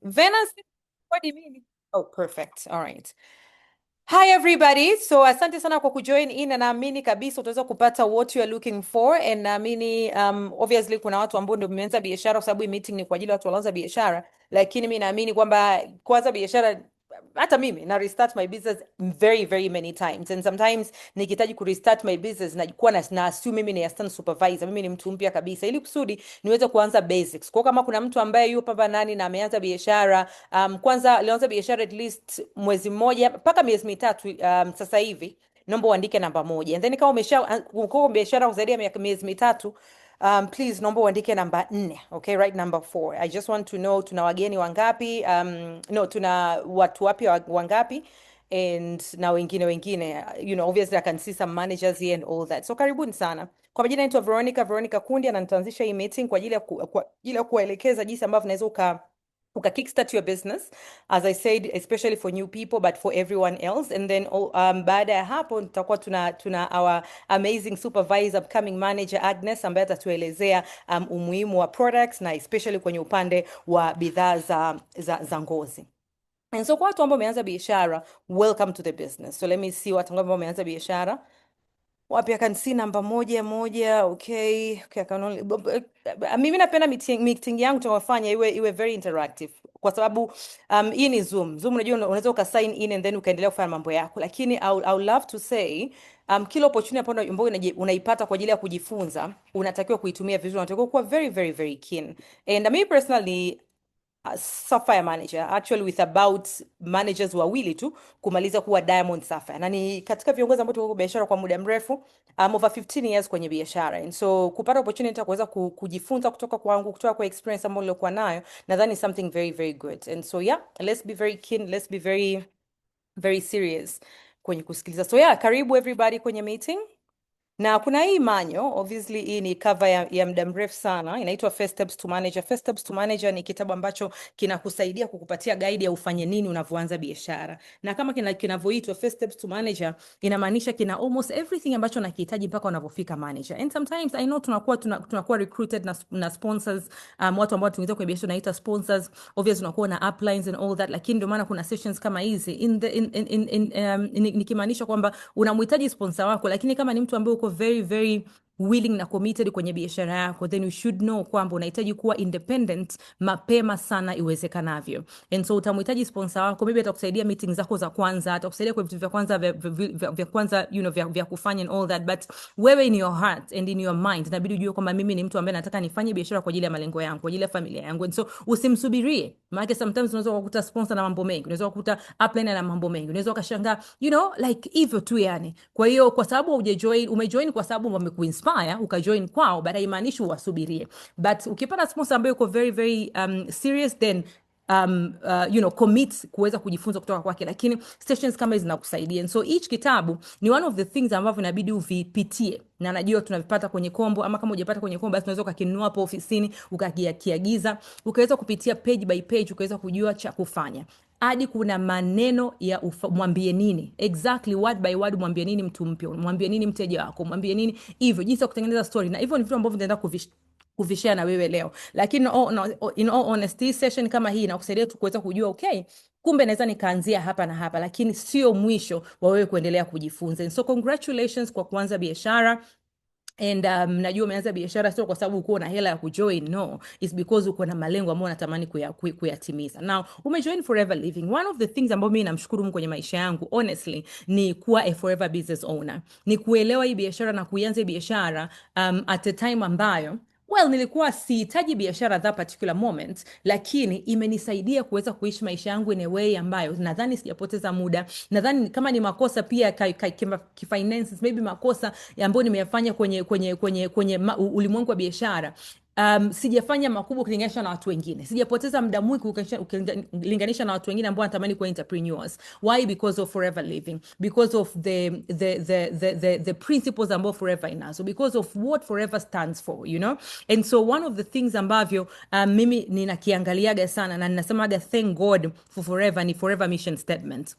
Venus, what do you mean? Oh, perfect. All right. Hi everybody. So asante sana kwa kujoin in na naamini kabisa utaweza kupata what you are looking for and naamini obviously kuna watu ambao ndio mmeanza biashara kwa sababu hii meeting ni kwa ajili ya watu wanaanza biashara, lakini mimi naamini kwamba kuanza biashara hata mimi na restart my business very many times and sometimes nikihitaji ku restart my business nakuwa na assume mimi ni assistant supervisor, mimi ni mtu mpya kabisa ili kusudi niweze kuanza basics. Kwa kama kuna mtu ambaye yupo hapa ndani na ameanza biashara kwanza alianza biashara at least mwezi mmoja mpaka miezi mitatu sasa hivi, naomba uandike namba moja and then kama uko biashara zaidi ya miezi mitatu please naomba uandike namba 4. Okay, right, number 4. I just want to know tuna wageni wangapi, no, tuna watu wapya wangapi and na wengine obviously I can see some managers here and all that. So karibuni sana. Kwa majina naitwa Veronica Kundi na nitaanzisha hii meeting kwa ajili ya kwa ajili ya kuwaelekeza jinsi ambavyo unaweza uka kickstart your business, as I said, especially for new people but for everyone else. And then baada ya hapo tutakuwa tuna our amazing supervisor, upcoming manager Agnes, ambaye atatuelezea umuhimu wa products na especially kwenye upande wa bidhaa za ngozi. And so kwa watu ambao wameanza biashara, welcome to the business. So let me see watu ambao wameanza biashara wapi. I can see namba moja. Okay, I can only mimi napenda meeting yangu tunafanya iwe very interactive kwa sababu hii ni Zoom. Unajua unaweza ukasign in and then ukaendelea kufanya mambo yako, lakini I would love to say kila opportunity ambayo unaipata kwa ajili ya kujifunza unatakiwa kuitumia vizuri, unatakiwa kuwa very keen. And me personally, Sapphire manager actually with about managers wawili tu kumaliza kuwa Diamond Sapphire, na ni katika viongozi ambao tuko biashara kwa muda mrefu, over 15 years kwenye biashara. And so kupata opportunity ya kuweza kujifunza kutoka kwangu, kutoka kwa experience ambayo nilikuwa nayo, nadhani something very good. And so yeah, let's be very keen, let's be very serious kwenye kusikiliza. So yeah, karibu everybody kwenye meeting. Na kuna hii manyo, obviously hii ni cover ya muda mrefu sana, inaitwa First Steps to Manager. First Steps to Manager ni kitabu ambacho kinakusaidia kukupatia guide ya ufanye nini unavyoanza biashara. Na kama kinavyoitwa First Steps to Manager, inamaanisha kina almost everything ambacho unakihitaji mpaka unavyofika manager. And sometimes I know tunakuwa recruited na sponsors, watu ambao tunaingia kwenye biashara tunaita sponsors. Obviously tunakuwa na uplines and all that, lakini ndio maana kuna sessions kama hizi nikimaanisha kwamba unamhitaji sponsor wako, lakini kama ni mtu ambaye uko very willing na committed kwenye biashara yako, then you should know kwamba unahitaji kuwa independent mapema sana iwezekanavyo. And so utamhitaji sponsor wako, maybe atakusaidia meeting zako za kwanza, atakusaidia kwa vitu vya kwanza vya kwanza vya kufanya and all that, but wewe in your heart and in your mind inabidi ujue kwamba mimi ni mtu ambaye nataka nifanye biashara kwa ajili ya malengo yangu, kwa ajili ya familia yangu. And so usimsubirie, maana sometimes unaweza kukuta sponsor na mambo mengi, unaweza kukuta upline na mambo mengi, unaweza ukashangaa like hivyo tu yani. Kwa hiyo kwa sababu umejoin kwa sababu wamekuinspire ukajoin kwao, but haimaanishi uwasubirie. But ukipata sponsor ambaye uko very serious, then commit kuweza kujifunza kutoka kwake, lakini sessions kama hizi zinakusaidia. And so each kitabu ni one of the things ambavyo inabidi uvipitie, na najua tunavipata kwenye kombo, ama kama hujapata kwenye kombo basi unaweza ukakinunua hapo ofisini ukakiagiza, ukaweza kupitia page by page, ukaweza kujua cha kufanya hadi kuna maneno ya mwambie nini exactly, word by word, mwambie nini mtu mpya, mwambie nini mteja wako, mwambie nini, hivyo jinsi ya kutengeneza story. Na hivyo ni vitu ambavyo nitaenda kuvishare na wewe leo, lakini in all honesty session kama hii inakusaidia tu kuweza kujua okay, kumbe naweza nikaanzia hapa na hapa, lakini sio mwisho wa wewe kuendelea kujifunza. And so congratulations kwa kuanza biashara. And najua umeanza biashara sio kwa sababu uko na hela ya kujoin, no, it's because uko na malengo ambayo unatamani kuyatimiza. Now umejoin Forever Living. One of the things ambayo mimi namshukuru Mungu kwenye maisha yangu honestly ni kuwa a forever business owner, ni kuelewa hii biashara na kuianza biashara at a time ambayo nilikuwa sihitaji biashara that particular moment, lakini imenisaidia kuweza kuishi maisha yangu in a way ambayo nadhani sijapoteza muda. Nadhani kama ni makosa pia finances, maybe makosa ambayo nimeyafanya kwenye ulimwengu wa biashara, sijafanya makubwa ukilinganisha na watu wengine, sijapoteza muda mwingi ukilinganisha na watu wengine ambao wanatamani kuwa entrepreneurs. Why? Because of Forever Living, because of the principles ambao Forever inazo, because of what Forever stands for, and so one of the things ambavyo mimi ninakiangaliaga sana na ninasemaga thank God for Forever ni Forever mission statement.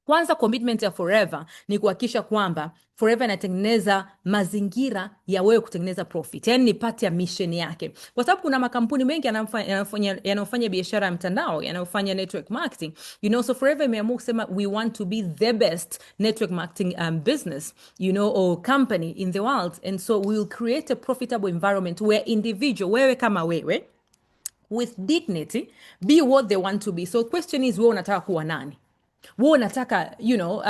Kwanza commitment ya Forever ni kuhakikisha kwamba Forever inatengeneza mazingira ya wewe kutengeneza profit. Yaani ni part ya mission yake. Kwa sababu kuna makampuni mengi yanayofanya biashara ya mtandao, yanayofanya network marketing. You know, so Forever imeamua kusema we want to be the best network marketing business, you know, or company in the world. And so we will create a profitable environment where individual, wewe kama wewe, with dignity, be what they want to be. So question is, wewe unataka kuwa nani? Wewe unataka, you know,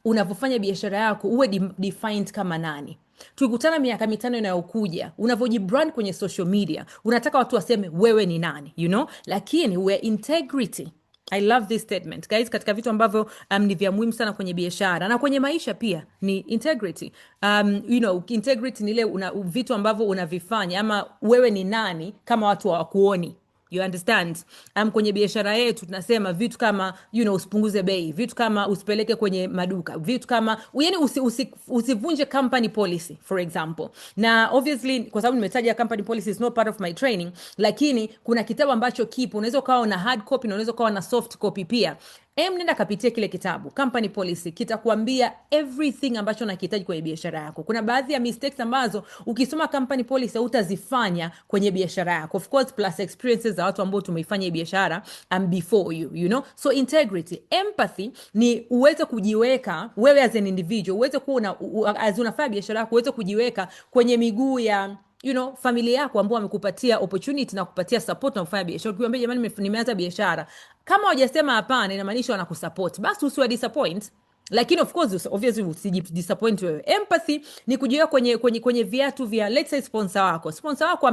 unavyofanya biashara yako uwe defined kama nani? Tukikutana miaka 5 inayokuja, unavyojibrand kwenye social media, unataka watu waseme wewe ni nani, you know? Lakini where integrity, I love this statement guys, katika vitu ambavyo ni vya muhimu sana kwenye biashara na kwenye maisha pia ni integrity. You know, integrity ni ile vitu ambavyo unavifanya, ama wewe ni nani kama watu hawakuoni. You understand? Kwenye biashara yetu tunasema vitu kama, you know, usipunguze bei, vitu kama usipeleke kwenye maduka, vitu kama yani usivunje company policy for example. Na obviously kwa sababu nimetaja company policy is not part of my training, lakini kuna kitabu ambacho kipo, unaweza ukawa na hard copy na unaweza ukawa na soft copy pia. Nenda kapitia kile kitabu company policy, kitakuambia everything ambacho unakihitaji kwenye biashara yako. Kuna baadhi ya mistakes ambazo ukisoma company policy utazifanya kwenye biashara yako, of course plus experiences za watu ambao tumeifanya biashara before you, you know. So integrity, empathy ni uweze kujiweka wewe as an individual, uweze kuwa as unafanya biashara yako uweze kujiweka kwenye miguu ya, you know, familia yako ambao wamekupatia opportunity na kupatia support na kufanya biashara. Ukiwaambia jamani nimeanza biashara, kama hujasema hapana inamaanisha wanakusupport, basi usiwa disappoint. Lakini of course obviously usijidisappoint wewe. Empathy ni kujiweka kwenye viatu vya, let's say sponsor wako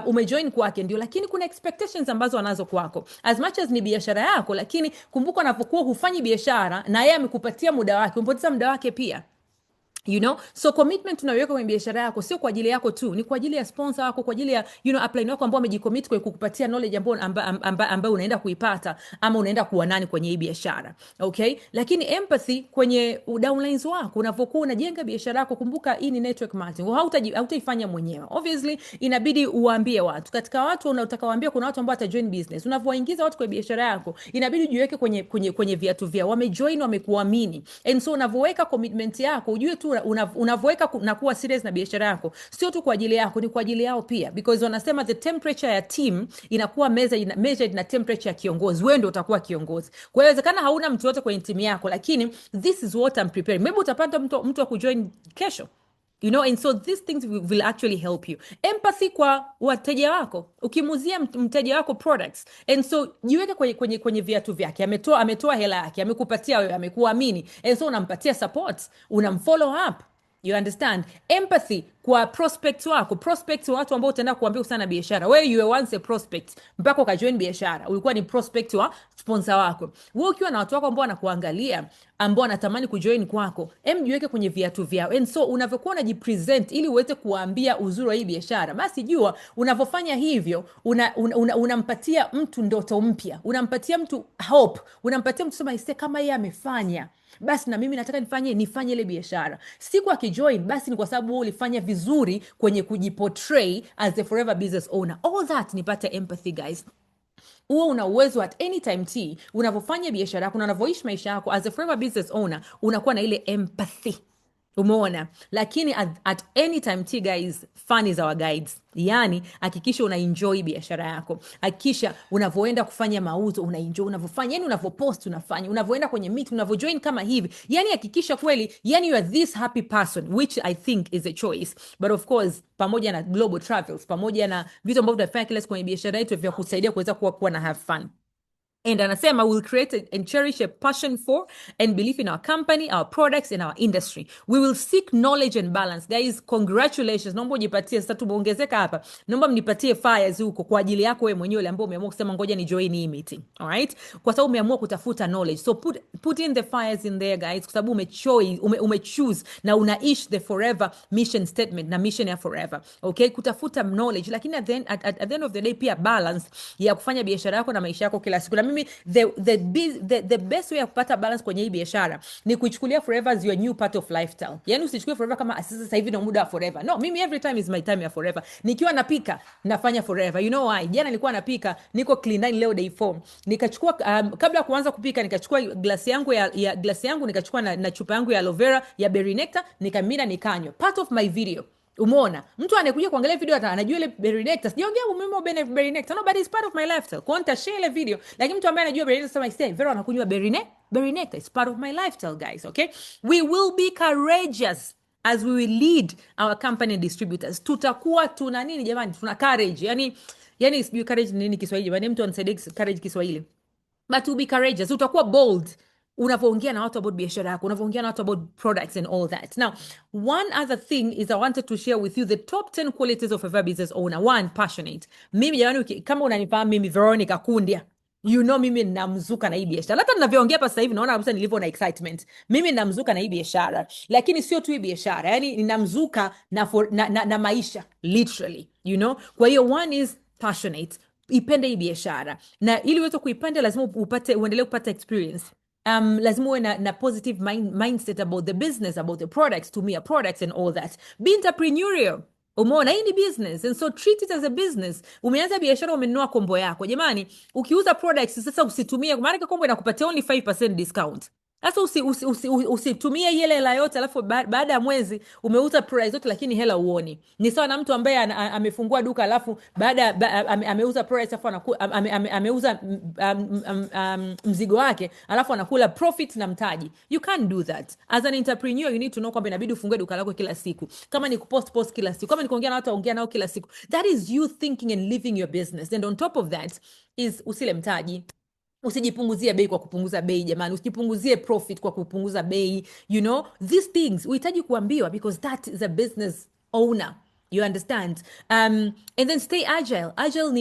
umejoin kwake ndio, lakini kuna expectations ambazo wanazo kwako as much as ni biashara yako. Lakini kumbuka unapokuwa hufanyi biashara na yeye amekupatia muda wake, umpoteza muda wake pia. You know, so commitment tunaweka kwenye biashara yako sio kwa ajili yako tu, ni kwa ajili ya sponsor wako, kwa ajili ya, you know, upline wako ambao wamejicommit kwa kukupatia knowledge ambayo unaenda kuipata ama unaenda kuwa nani kwenye hii biashara. Okay? Lakini empathy kwenye downlines wako unavyokuwa unajenga biashara yako. Kumbuka hii ni network marketing. Hautaifanya mwenyewe. Obviously inabidi uwaambie watu. Katika watu unataka waambie kuna watu ambao watajoin business. Unavyoingiza watu kwenye biashara yako, inabidi ujiweke kwenye viatu vyao. Wamejoin, wamekuamini. And so unavyoweka commitment yako, ujue tu unavyoweka na kuwa serious na biashara yako sio tu kwa ajili yako, ni kwa ajili yao pia, because wanasema the temperature ya team inakuwa measured na temperature ya kiongozi. Wewe ndio utakuwa kiongozi. Kwa hiyo inawezekana hauna mtu yote kwenye timu yako, lakini this is what I'm preparing. Maybe utapata mtu wa kujoin kesho. You know, and so these things will actually help you. Empathy kwa wateja wako. Ukimuzia mteja wako products. And so jiweke kwenye viatu vyake. Ametoa hela yake, amekupatia wewe, amekuamini. And so unampatia support, unamfollow up. You understand? Empathy kwa prospects wako. Prospects watu ambao utaenda kuambia sana biashara. Wewe you were once a prospect mpaka ukajoin biashara. Ulikuwa ni prospect wa sponsor wako. Wewe ukiwa na watu wako ambao wanakuangalia, ambao wanatamani kujoin kwako, jiweke kwenye viatu vyao. And so unavyokuwa unajipresent ili uweze kuambia uzuri wa hii biashara, basi jua unavyofanya hivyo unampatia mtu ndoto mpya. Unampatia mtu hope. Unampatia mtu sema kama yeye amefanya, basi na mimi nataka nifanye ile biashara. Siku akijoin basi ni kwa sababu wewe ulifanya vizuri kwenye kujiportray as a forever business owner. All that ni pata empathy guys. Uwe una uwezo at any time unavyofanya biashara yako, unavyoishi maisha yako as a forever business owner, unakuwa na ile empathy. Umeona? Lakini at any time guys, fun is our guides. Yani hakikisha unaenjoy biashara yako. Hakikisha unavyoenda kufanya mauzo unaenjoy, unavyofanya, yani unavyopost unafanya, unavyoenda kwenye meet, unavyojoin kama hivi. Yani hakikisha kweli, yani you are this happy person, which I think is a choice. But of course, pamoja na global travels, pamoja na vitu ambavyo tunafanya kila siku kwenye biashara yetu vya kusaidia kuweza kuwa na have fun. And anasema we will create and cherish a passion for and belief in our company, our products, and our industry. We will seek knowledge and balance. Guys, congratulations. Naomba ujipatie, sasa tumeongezeka hapa. Naomba mnipatie fires huko kwa ajili yako wewe mwenyewe ambao umeamua kusema ngoja ni join hii meeting. All right? Kwa sababu umeamua kutafuta knowledge. So put in the fires in there guys, kwa sababu umechoose na unaishi the forever mission statement na mission ya forever. Okay? Kutafuta knowledge, lakini at the end of the day pia balance ya kufanya biashara yako na maisha yako kila siku. Na mimi the best way ya kupata balance kwenye hii biashara ni kuichukulia forever as your new part of lifestyle. Yani usichukue forever kama sasa hivi ndio muda wa forever. No, mimi every time is my time ya forever. Nikiwa napika nafanya forever. You know why? Jana nilikuwa napika, niko clean 9 leo day 4. Nikachukua kabla ya kuanza kupika nikachukua glasi yangu nikachukua na chupa yangu ya aloe vera ya berry nectar, nikamina nikanywa. Part of my video. Umeona? Mtu anayekuja kuangalia video anajua ile berry nectar. Sijaongea umuhimu wa berry nectar. No, but it's part of my lifestyle. Kwa nita share ile video. Lakini mtu ambaye anajua berry nectar sema say, Vera anakunywa berry nectar. It's part of my lifestyle, guys, okay? We will be courageous as we will lead our company distributors. Tutakuwa tuna nini jamani? Tuna courage. Yani sijui courage ni nini Kiswahili jamani? Mtu anisaidie courage Kiswahili. But to be courageous. Utakuwa bold unavyoongea na watu about biashara yako, unavyoongea na watu about products and all that. Now, one other thing is I wanted to share with you the top 10 qualities of a business owner. One, passionate. Mimi jamani, kama unanifahamu mimi Veronica Kundia, you know mimi namzuka na hii biashara. Hata ninavyoongea hapa sasa hivi naona kabisa nilivyo na excitement. Mimi namzuka na hii biashara. Lakini sio tu hii biashara, yani ninamzuka na maisha literally, you know. Kwa hiyo one is passionate. Ipende hii biashara. Na ili uweze kuipenda lazima uendelee kupata experience. Lazima uwe na positive mindset about the business, about the products, tumia products and all that. Be entrepreneurial. Umeona hii ni business and so treat it as a business. Umeanza biashara, umenunua kombo yako. Jamani, ukiuza products sasa usitumie, maana kombo inakupatia only 5% discount. Sasa usitumie ile hela yote alafu baada ya mwezi umeuza price zote lakini hela uoni. Ni sawa na mtu ambaye amefungua duka alafu ameuza price alafu ameuza mzigo wake alafu anakula profit na mtaji. You can't do that. As an entrepreneur you need to know kwamba inabidi ufungue duka lako kila siku. Kama ni kupost kila siku, kama ni kuongea na watu ongea nao kila siku. That is you thinking and living your business. And on top of that is usile mtaji. Usijipunguzie bei kwa kupunguza bei jamani, usijipunguzie profit kwa kupunguza bei. You know, these things uhitaji kuambiwa because that is a business owner. You understand? And then stay agile. Agile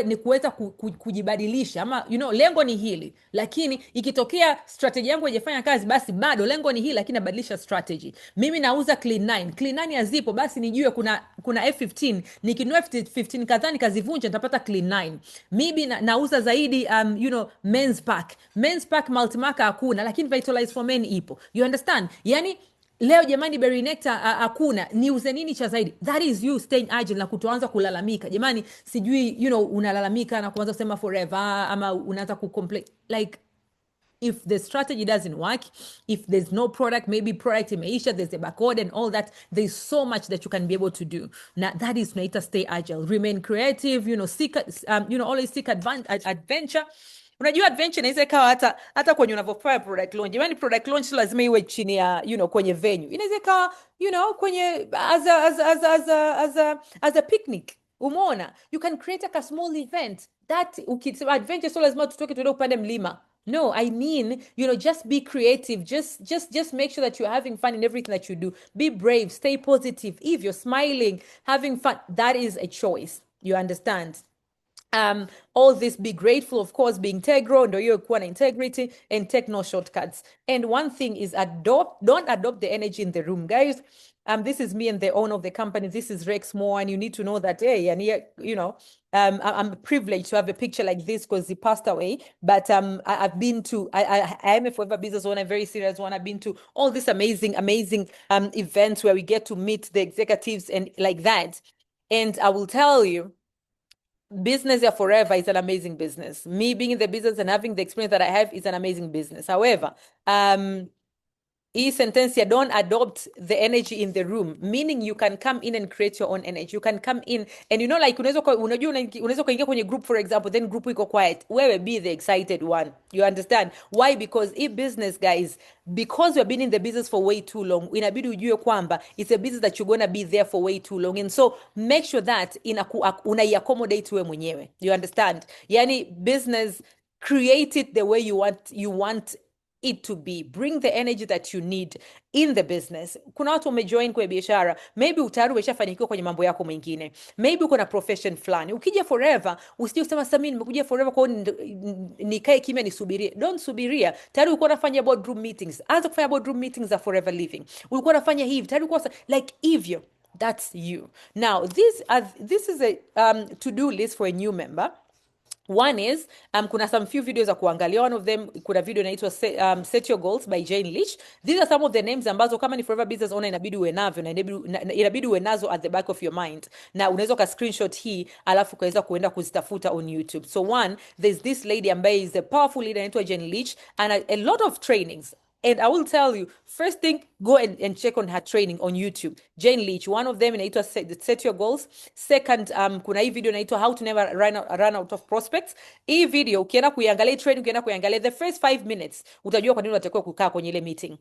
ni kuweza kujibadilisha. Ama, you know, lengo ni hili. Lakini, ikitokea strategy yangu haijafanya kazi, basi bado lengo ni hili, lakini nabadilisha strategy. Mimi nauza Clean 9. Clean 9 hazipo, basi nijue kuna F15. Nikinunua F15 kadhaa nikazivunja, nitapata Clean 9. Mimi nauza zaidi, you know, men's pack. Men's pack multimarker hakuna, lakini Vitalize for Men ipo. You understand? Yani, leo jamani berry nectar hakuna, niuze nini cha zaidi? That is you staying agile na kutoanza kulalamika. Jamani, sijui, you know, unalalamika na kuanza kusema forever ama unaanza kucomplain. Like, if the strategy doesn't work, if there's no product, maybe product imeisha, there's a backorder and all that, there's so much that you can be able to do. Now, that is tunaita stay agile. Remain creative, you know, always seek adventure. Unajua adventure inaweza ikawa hata kwenye unavyofanya product launch. Yaani product launch lazima iwe chini ya, you know, kwenye venue. Inaweza ikawa, you know, kwenye as a picnic. Umeona? You can create a small event. That adventure so lazima tutoke tuende upande mlima. No, I mean, you know, just be creative. Just make sure that you're having fun in everything that you do. Be brave, stay positive. If you're smiling, having fun, that is a choice. You understand? All this, be grateful, of course, be integral, ndo hiyo kuwa na integrity, and take no shortcuts. And one thing is don't adopt the energy in the room, guys. This is me and the owner of the company. This is Rex Moore, and you need to know that, hey, and here, you know, I'm privileged to have a picture like this because he passed away. But I've been to, I am a forever business owner, a very serious one. I've been to all these amazing events where we get to meet the executives and like that. And I will tell you, business ya forever is an amazing business. Me being in the business and having the experience that I have is an amazing business. However, hii sentence ya don't adopt the energy in the room, meaning you can come in and create your own energy. You can come in and, you know, like unaweza kuingia kwenye group, for example, then group iko quiet. Wewe be the excited one. You understand? Why? Because if business, guys, because we've been in the business for way too long, inabidi ujue kwamba it's a business that you're going to be there for way too long. And so make sure that unai-accommodate wewe mwenyewe. You understand? Yani business, create it the way you want it to be. Bring the energy that you need in the business. Kuna watu umejoin kwa biashara, maybe tayari umeshafanikiwa kwenye mambo yako mengine, maybe uko na profession fulani. Ukija forever, usije usema sasa mimi nimekuja forever kwa nikae kimya nisubirie. Don't subiria. Tayari ulikuwa unafanya boardroom meetings. Anza kufanya boardroom meetings za forever living. Ulikuwa unafanya hivi, tayari ulikuwa like hivyo. That's you. Now, this is a to-do list for a new member. One is kuna some few videos za kuangalia. One of them, kuna video inaitwa Set Your Goals by Jane Leach. These are some of the names ambazo kama ni forever business owner inabidi uwe navyo na inabidi uwe nazo at the back of your mind, na unaweza ka screenshot hii alafu ukaweza kuenda kuzitafuta on YouTube. So one, there's this lady ambaye is a powerful leader inaitwa Jane Leach, and a lot of trainings. And I will tell you, first thing, go and check on her training on YouTube. Jane Leach, one of them inaitwa Set Your Goals. Second, kuna hii video inaitwa How to Never Run Out of Prospects. Hii video ukienda kuiangalia training, ukienda kuiangalia the first 5 minutes, utajua kwa nini unatakiwa kukaa kwenye ile meeting.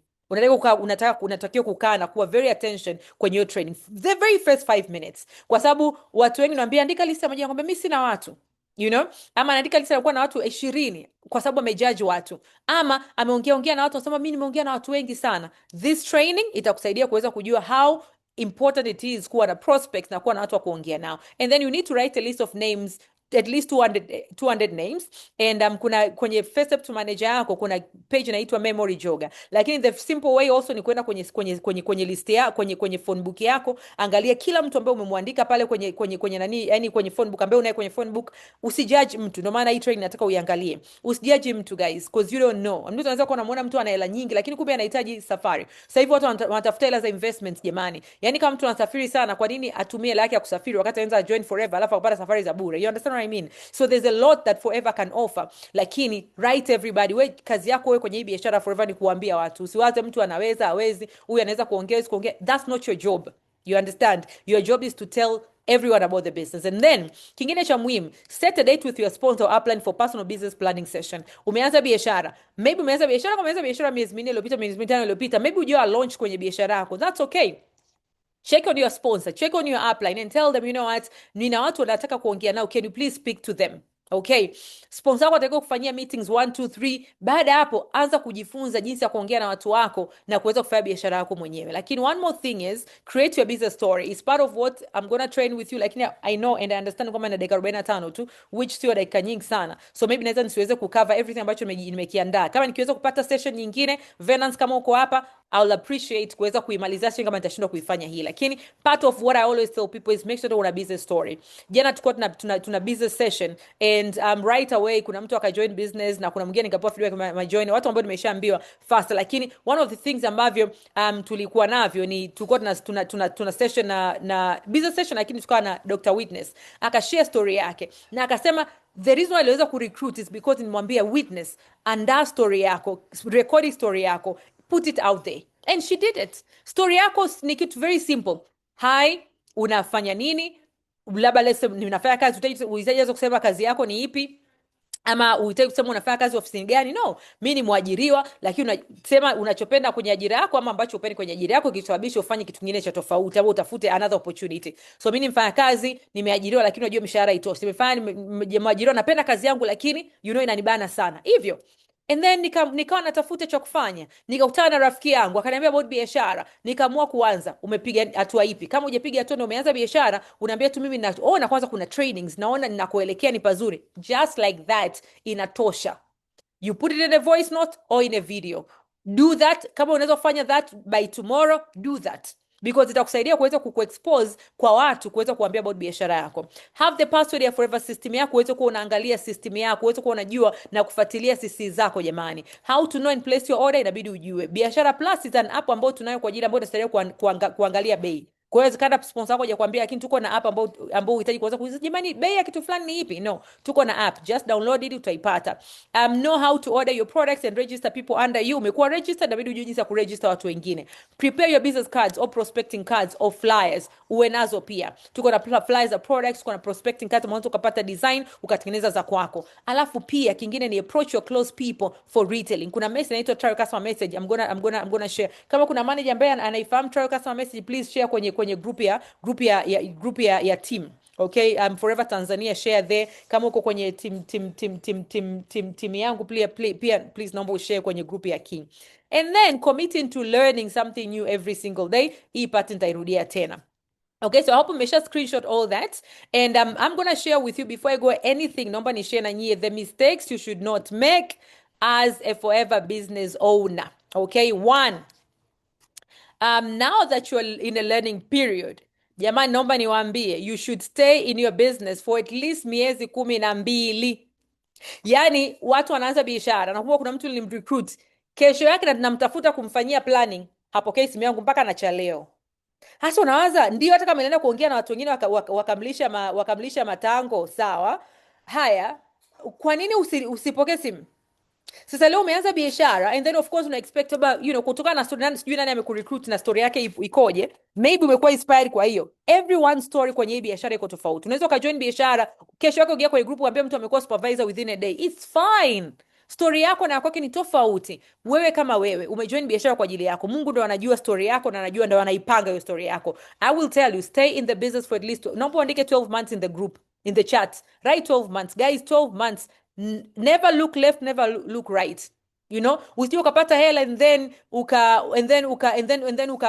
Unatakiwa kukaa na kuwa very attention kwenye hiyo training. The very first 5 minutes. Kwa sababu watu wengi wanaambia andika list moja, ngombe mimi sina watu. You know, ama anaandika list anakuwa na watu 20 kwa sababu amejaji watu, ama ameongea na watu anasema mimi nimeongea na watu wengi sana. This training itakusaidia kuweza kujua how important it is kuwa na prospects na kuwa na watu wa kuongea nao. And then you need to write a list of names, at least 200 names. And kuna kwenye first step to manager yako kuna page inaitwa memory jogger, lakini the simple way also ni kwenda kwenye list yako, kwenye phone book yako, angalia kila mtu ambaye umemwandika pale kwenye nani, yani kwenye phone book ambaye unaye kwenye phone book. Usijudge mtu, ndio maana hii training nataka uiangalie. Usijudge mtu guys, because you don't know. Mtu anaweza kuwa anamuona mtu ana hela nyingi lakini kumbe anahitaji safari. Sasa hivi watu wanatafuta hela za investments jamani. Yani kama mtu anasafiri sana, kwa nini atumie hela yake ya kusafiri wakati anaweza join forever alafu akapata safari za bure? You understand what I mean? So there's a lot that forever can offer. Lakini right everybody, we kazi yako wewe kwenye hii biashara forever ni kuambia watu. Usiwaze mtu anaweza, hawezi, huyu anaweza kuongea. That's not your job. You understand? Your job is to tell everyone about the business. And then kingine cha muhimu, set a date with your sponsor or upline for personal business planning session. Umeanza biashara, maybe umeanza biashara miezi 4 iliyopita, miezi 5 iliyopita, maybe ujua launch kwenye biashara yako. That's okay. Check on your sponsor, check on your upline and tell them, you know what, nina watu wanataka kuongea nao, can you please speak to them? Okay, sponsor wako atakiwa kufanyia meetings 1 2 3. Baada hapo anza kujifunza jinsi ya kuongea na watu wako na kuweza kufanya biashara yako mwenyewe. Lakini one more thing is create your business story. It's part of what I'm going to train with you. Lakini I know and I understand kwamba na dakika 45 tu, which sio dakika nyingi sana, so maybe naweza nisiweze kucover everything ambacho nimekiandaa. Kama nikiweza kupata session nyingine, Venance, kama uko hapa, I'll appreciate kuweza kuimalizia kama nitashindwa kuifanya hii. Lakini part of what I always tell people is make sure una business story. Jana tulikuwa tuna business session and right away kuna mtu akajoin business na kuna mwingine nikapewa feedback majoin, watu ambao nimeshaambiwa fast. Lakini one of the things ambavyo tulikuwa navyo ni tulikuwa tuna session na business session, lakini tukawa na Dr. Witness akashare story yake na akasema the reason why aliweza kurecruit is because nimwambia Witness, andaa story yako, record story yako, put it out there. And she did it. Story yako ni kitu very simple. Hi, unafanya nini? Labda lese ninafanya kazi, unahitaji kusema kazi yako ni ipi? Ama unataka kusema unafanya kazi ofisini gani? No, mimi ni mwajiriwa, lakini unasema unachopenda kwenye ajira yako ama ambacho upendi kwenye ajira yako kisababisha ufanye kitu kingine cha tofauti au utafute another opportunity. So mimi ni mfanya kazi, nimeajiriwa lakini unajua mshahara haitoshi. Nimeajiriwa, napenda kazi yangu lakini inanibana sana. Hivyo. And then nikawa natafuta cha kufanya. Nikakutana na rafiki yangu akaniambia about biashara. Nikaamua kuanza. Umepiga hatua ipi? Kama hujapiga hatua na umeanza biashara, unaambia tu mimi na kwanza kuna trainings, naona ninakoelekea ni pazuri. Just like that, inatosha. You put it in a voice note or in a video. Do that. Kama unaweza kufanya that by tomorrow, do that. Because itakusaidia kuweza kukuexpose kwa watu, kuweza kuambia about biashara yako. Have the password ya forever system yako, uweze kuwa unaangalia system yako, uweze kuwa unajua na kufuatilia CC zako jamani. How to know and place your order, inabidi ujue. Biashara Plus is an app ambayo tunayo kwa ajili ambayo inasaidia kuangalia bei. Kwa hiyo kana sponsor wako hajakwambia, lakini tuko na app ambayo unahitaji kuanza kuuliza jamani bei ya kitu fulani ni ipi? No, tuko na app, just download it utaipata. Know how to order your products and register people under you. Umekuwa registered, inabidi ujue jinsi ya kuregister watu wengine. Prepare your business cards or prospecting cards or flyers, uwe nazo pia. Tuko na flyers za products, tuko na prospecting cards mwanzo ukapata design ukatengeneza za kwako. Alafu pia kingine ni approach your close people for retailing. Kuna message inaitwa trial customer message. I'm gonna share. Kama kuna manager ambaye anaifahamu trial customer message, please share kwenye group ya team. Okay, Forever Tanzania, share there. Kama uko kwenye team yangu please naomba share kwenye group ya King. And then committing to learning something new every single day. Hii pattern nitairudia tena. Okay, so I hope umesha screenshot all that. And I'm going to share with you before I go anything. Naomba ni share na nyie the mistakes you should not make as a forever business owner. Okay, 1. Now that you're in a learning period, jamani naomba niwaambie, you should stay in your business for at least miezi 12. Yani watu wanaanza biashara, nakumbuka kuna mtu nilimrecruit, kesho yake namtafuta kumfanyia planning, hapokei simu yangu mpaka na cha leo. Hasa unawaza ndio, hata kama inaenda kuongea na watu wengine wakamlisha matango, sawa. Haya, kwa nini usipokee simu? Sasa leo umeanza biashara and then of course una expect about, kutokana na story, sijui nani amekurecruit na story yake ikoje, maybe umekuwa inspired. Kwa hiyo everyone story kwenye hii biashara iko tofauti. Unaweza ukajoin biashara, kesho yake ukiingia kwenye group uambie mtu amekuwa supervisor within a day, it's fine. Story yako na kwake ni tofauti. Wewe kama wewe umejoin biashara kwa ajili yako, Mungu ndo anajua story yako na anajua, ndo anaipanga hiyo story yako. I will tell you, stay in the business for at least, naomba uandike 12 months in the group, in the chat, write 12 months guys, 12 months. Never look left, never look right. Usije ukapata hela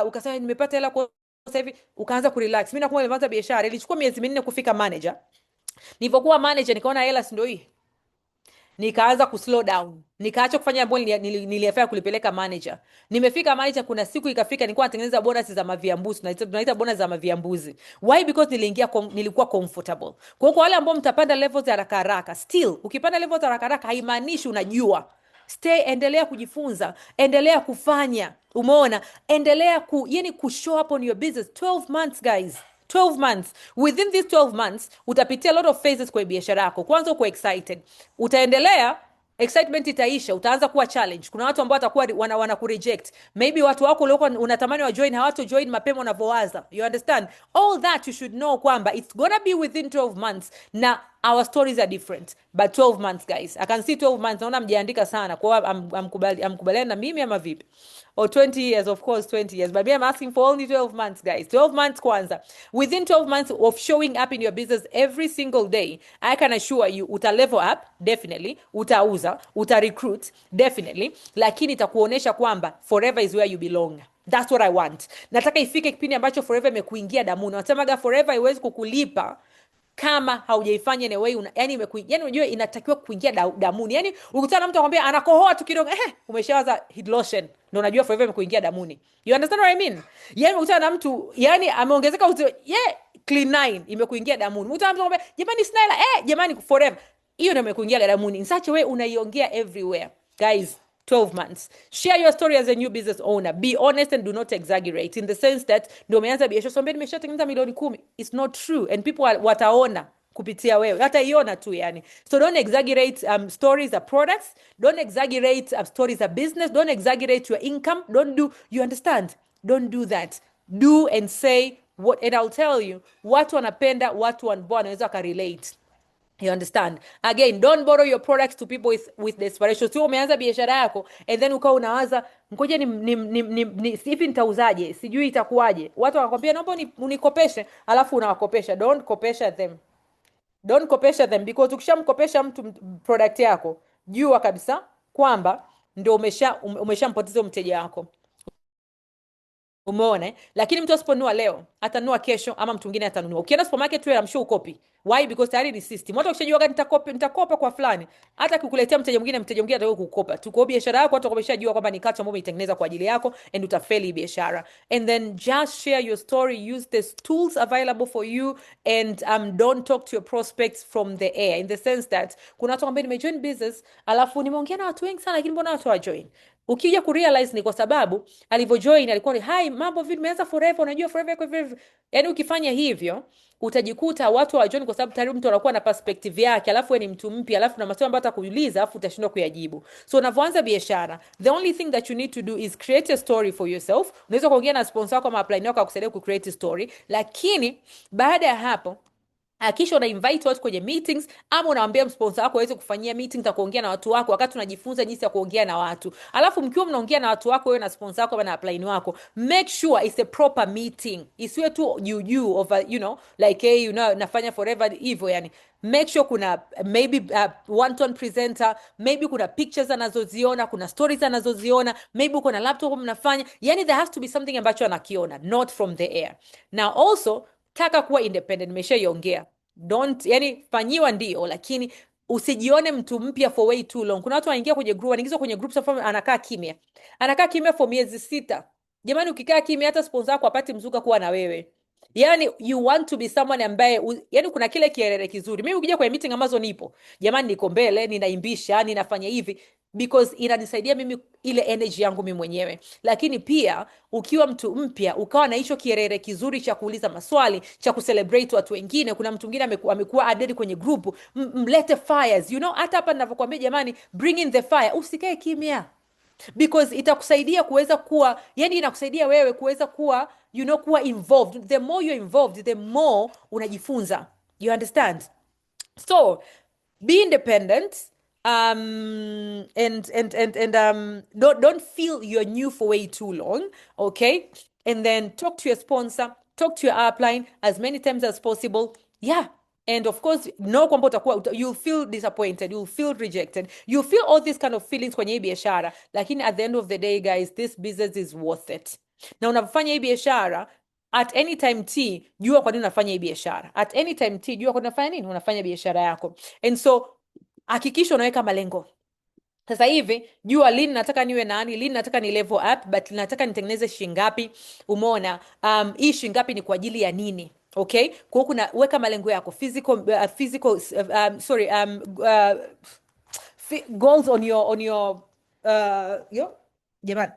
ukasema nimepata hela kwa sasa hivi ukaanza kurelax. Mimi nakumbuka nilianza biashara, ilichukua miezi 4 kufika manager. Nilipokuwa manager nikaona hela si ndio hii, nikaanza kuslow down, nikaacha kufanya ambayo niliyafanya kulipeleka manager. Nimefika manager, kuna siku ikafika nilikuwa natengeneza bonus za maviambuzi, tunaita bonus za maviambuzi. Why? Because nilikuwa comfortable. Kwa hiyo kwa wale ambao mtapanda levels haraka haraka, still ukipanda levels haraka haraka haimaanishi unajua. Stay, endelea kujifunza, endelea kufanya, umeona, endelea kushow up on your business. 12 months guys, 12 months. Within these 12 months utapitia a lot of phases kwa biashara yako. Kwanza uko excited, utaendelea, excitement itaisha, utaanza kuwa challenge. Kuna watu ambao watakuwa wana kureject, maybe watu wako uliokuwa unatamani wa join hawato join mapema unavyowaza. You understand all that? You should know kwamba it's gonna be within 12 months na our stories are different, but 12 months guys, I can see 12 months. Naona mjaandika sana, kwa amkubaliana na mimi ama vipi? Or 20 years, of course 20 years, but I'm asking for only 12 months guys. 12 months kwanza. Within 12 months of showing up in your business every single day, I can assure you uta level up definitely, utauza, uta recruit definitely, lakini itakuonesha kwamba forever is where you belong. That's what I want. Nataka ifike kipindi ambacho forever imekuingia damuni. Wanasemaga forever haiwezi kukulipa kama haujaifanya in a way yani unajua inatakiwa kuingia damuni. Yani ukutana na mtu akwambia anakohoa tu kidogo, umeshawaza head lotion, ndio unajua forever imekuingia damuni. You understand what I mean? Yani ukutana na mtu yani ameongezeka clean 9 imekuingia damuni. Mtu anakwambia jamani Snaila, jamani forever, hiyo ndio imekuingia damuni. In such a way unaiongea everywhere. Guys, 12 months. Share your story as a new business owner. Be honest and do not exaggerate, in the sense that ndio umeanza biashara so mbele nimeshatengeneza milioni 10. It's not true, and people wataona kupitia wewe, hata iona tu yani. So don't exaggerate stories are products, don't exaggerate stories are business, don't exaggerate your income, you understand, don't do that. Do and say what, and I'll tell you, watu wanapenda watu ambao wanaweza ka relate. You understand? Again, don't borrow your products to people with desperation. Sio umeanza biashara yako and then ukawa unawaza ngoja hivi nitauzaje? Sijui itakuwaje. Watu wanakwambia naomba unikopeshe, alafu unawakopesha. Don't kopesha them. Don't kopesha them, because ukishamkopesha mtu product yako, jua kabisa kwamba ndio umeshampoteza mteja wako. Umeona? Lakini mtu asiponunua leo, atanunua kesho, ama mtu mwingine atanunua. Ukienda supermarket wewe amshow ukopi. Why? Because tayari ni system. Watu wakishajua gani nitakopa kwa fulani, hata kukuletea mteja mwingine atakuwa kukopa. Tuko biashara yako, watu wameshajua kwamba ni kati ambayo umeitengeneza kwa ajili yako, and utafeli biashara. And then just share your story, use the tools available for you, and don't talk to your prospects from the air, in the sense that kuna watu ambao nimejoin business, alafu nimeongea na watu wengi sana lakini mbona watu hawajoin? Ukija kurealize ni kwa sababu alivyojoin alikuwa hi mambo vipi nimeanza forever, unajua forever kwa hivyo. Yani ukifanya hivyo utajikuta watu hawajoin kwa sababu tayari mtu anakuwa na perspective yake, alafu wewe ni mtu mpya, alafu na maswali ambayo atakuuliza alafu utashindwa kuyajibu. So unapoanza biashara, the only thing that you need to do is create a story for yourself. Unaweza kuongea na sponsor wako ama upline wako akusaidia ku create a story, lakini baada ya hapo kisha una invite watu kwenye meetings, ama unaambia sponsor wako aweze kufanyia meeting za kuongea na watu wako, wakati unajifunza jinsi ya kuongea na watu. Alafu mkiwa mnaongea na watu wako wewe na sponsor wako na upline wako, make sure it's a proper meeting. Isiwe tu juu over, like hey, nafanya forever hivyo yani. Make sure kuna maybe one-to-one presenter, maybe kuna pictures anazoziona, kuna stories anazoziona, maybe kuna laptop mnafanya. Yani there has to be something ambacho anakiona, not from the air. Now also, taka kuwa independent, nimeshaiongea. Yani fanyiwa ndio, lakini usijione mtu mpya for way too long. Kuna watu wanaingia kwenye group, wanaingizwa kwenye group safa, anakaa kimya for miezi 6. Jamani, ukikaa kimya hata sponsor wako apati mzuka kuwa na wewe. Yani you want to be someone ambaye yani kuna kile kielele kizuri. Mimi ukija kwenye meeting ambazo nipo, jamani, niko mbele, ninaimbisha, ninafanya hivi because inanisaidia mimi ile energy yangu mimi mwenyewe. Lakini pia ukiwa mtu mpya ukawa na hicho kielele kizuri cha kuuliza maswali, cha kucelebrate watu wengine, kuna mtu mwingine amekuwa added kwenye group, mlete fires, you know. Hata hapa ninavyokuambia jamani, bring in the fire, usikae kimya because itakusaidia kuweza kuwa, yani inakusaidia wewe kuweza kuwa, you know, kuwa involved. The more you're involved, the more unajifunza, you understand. So be independent, and don't feel you're new for way too long, okay? And then talk to your sponsor, talk to your upline as many times as possible. Yeah. And of course, no kwamba you'll feel disappointed, you'll feel rejected, you'll feel all these kind of feelings kwenye hii biashara, lakini at the end of the day guys, this business is worth it. Na unapofanya hii biashara, at any time t, jua kwa nini unafanya hii biashara. At any time t, jua kwa nini unafanya nini, unafanya biashara yako. And so hakikisha unaweka malengo. Sasa hivi jua lini nataka niwe nani, lini nataka ni level up, but nataka nitengeneze shingapi. Umeona, hii shingapi ni kwa ajili ya nini? Okay, kwa hiyo kuna weka malengo yako goals on your jamani,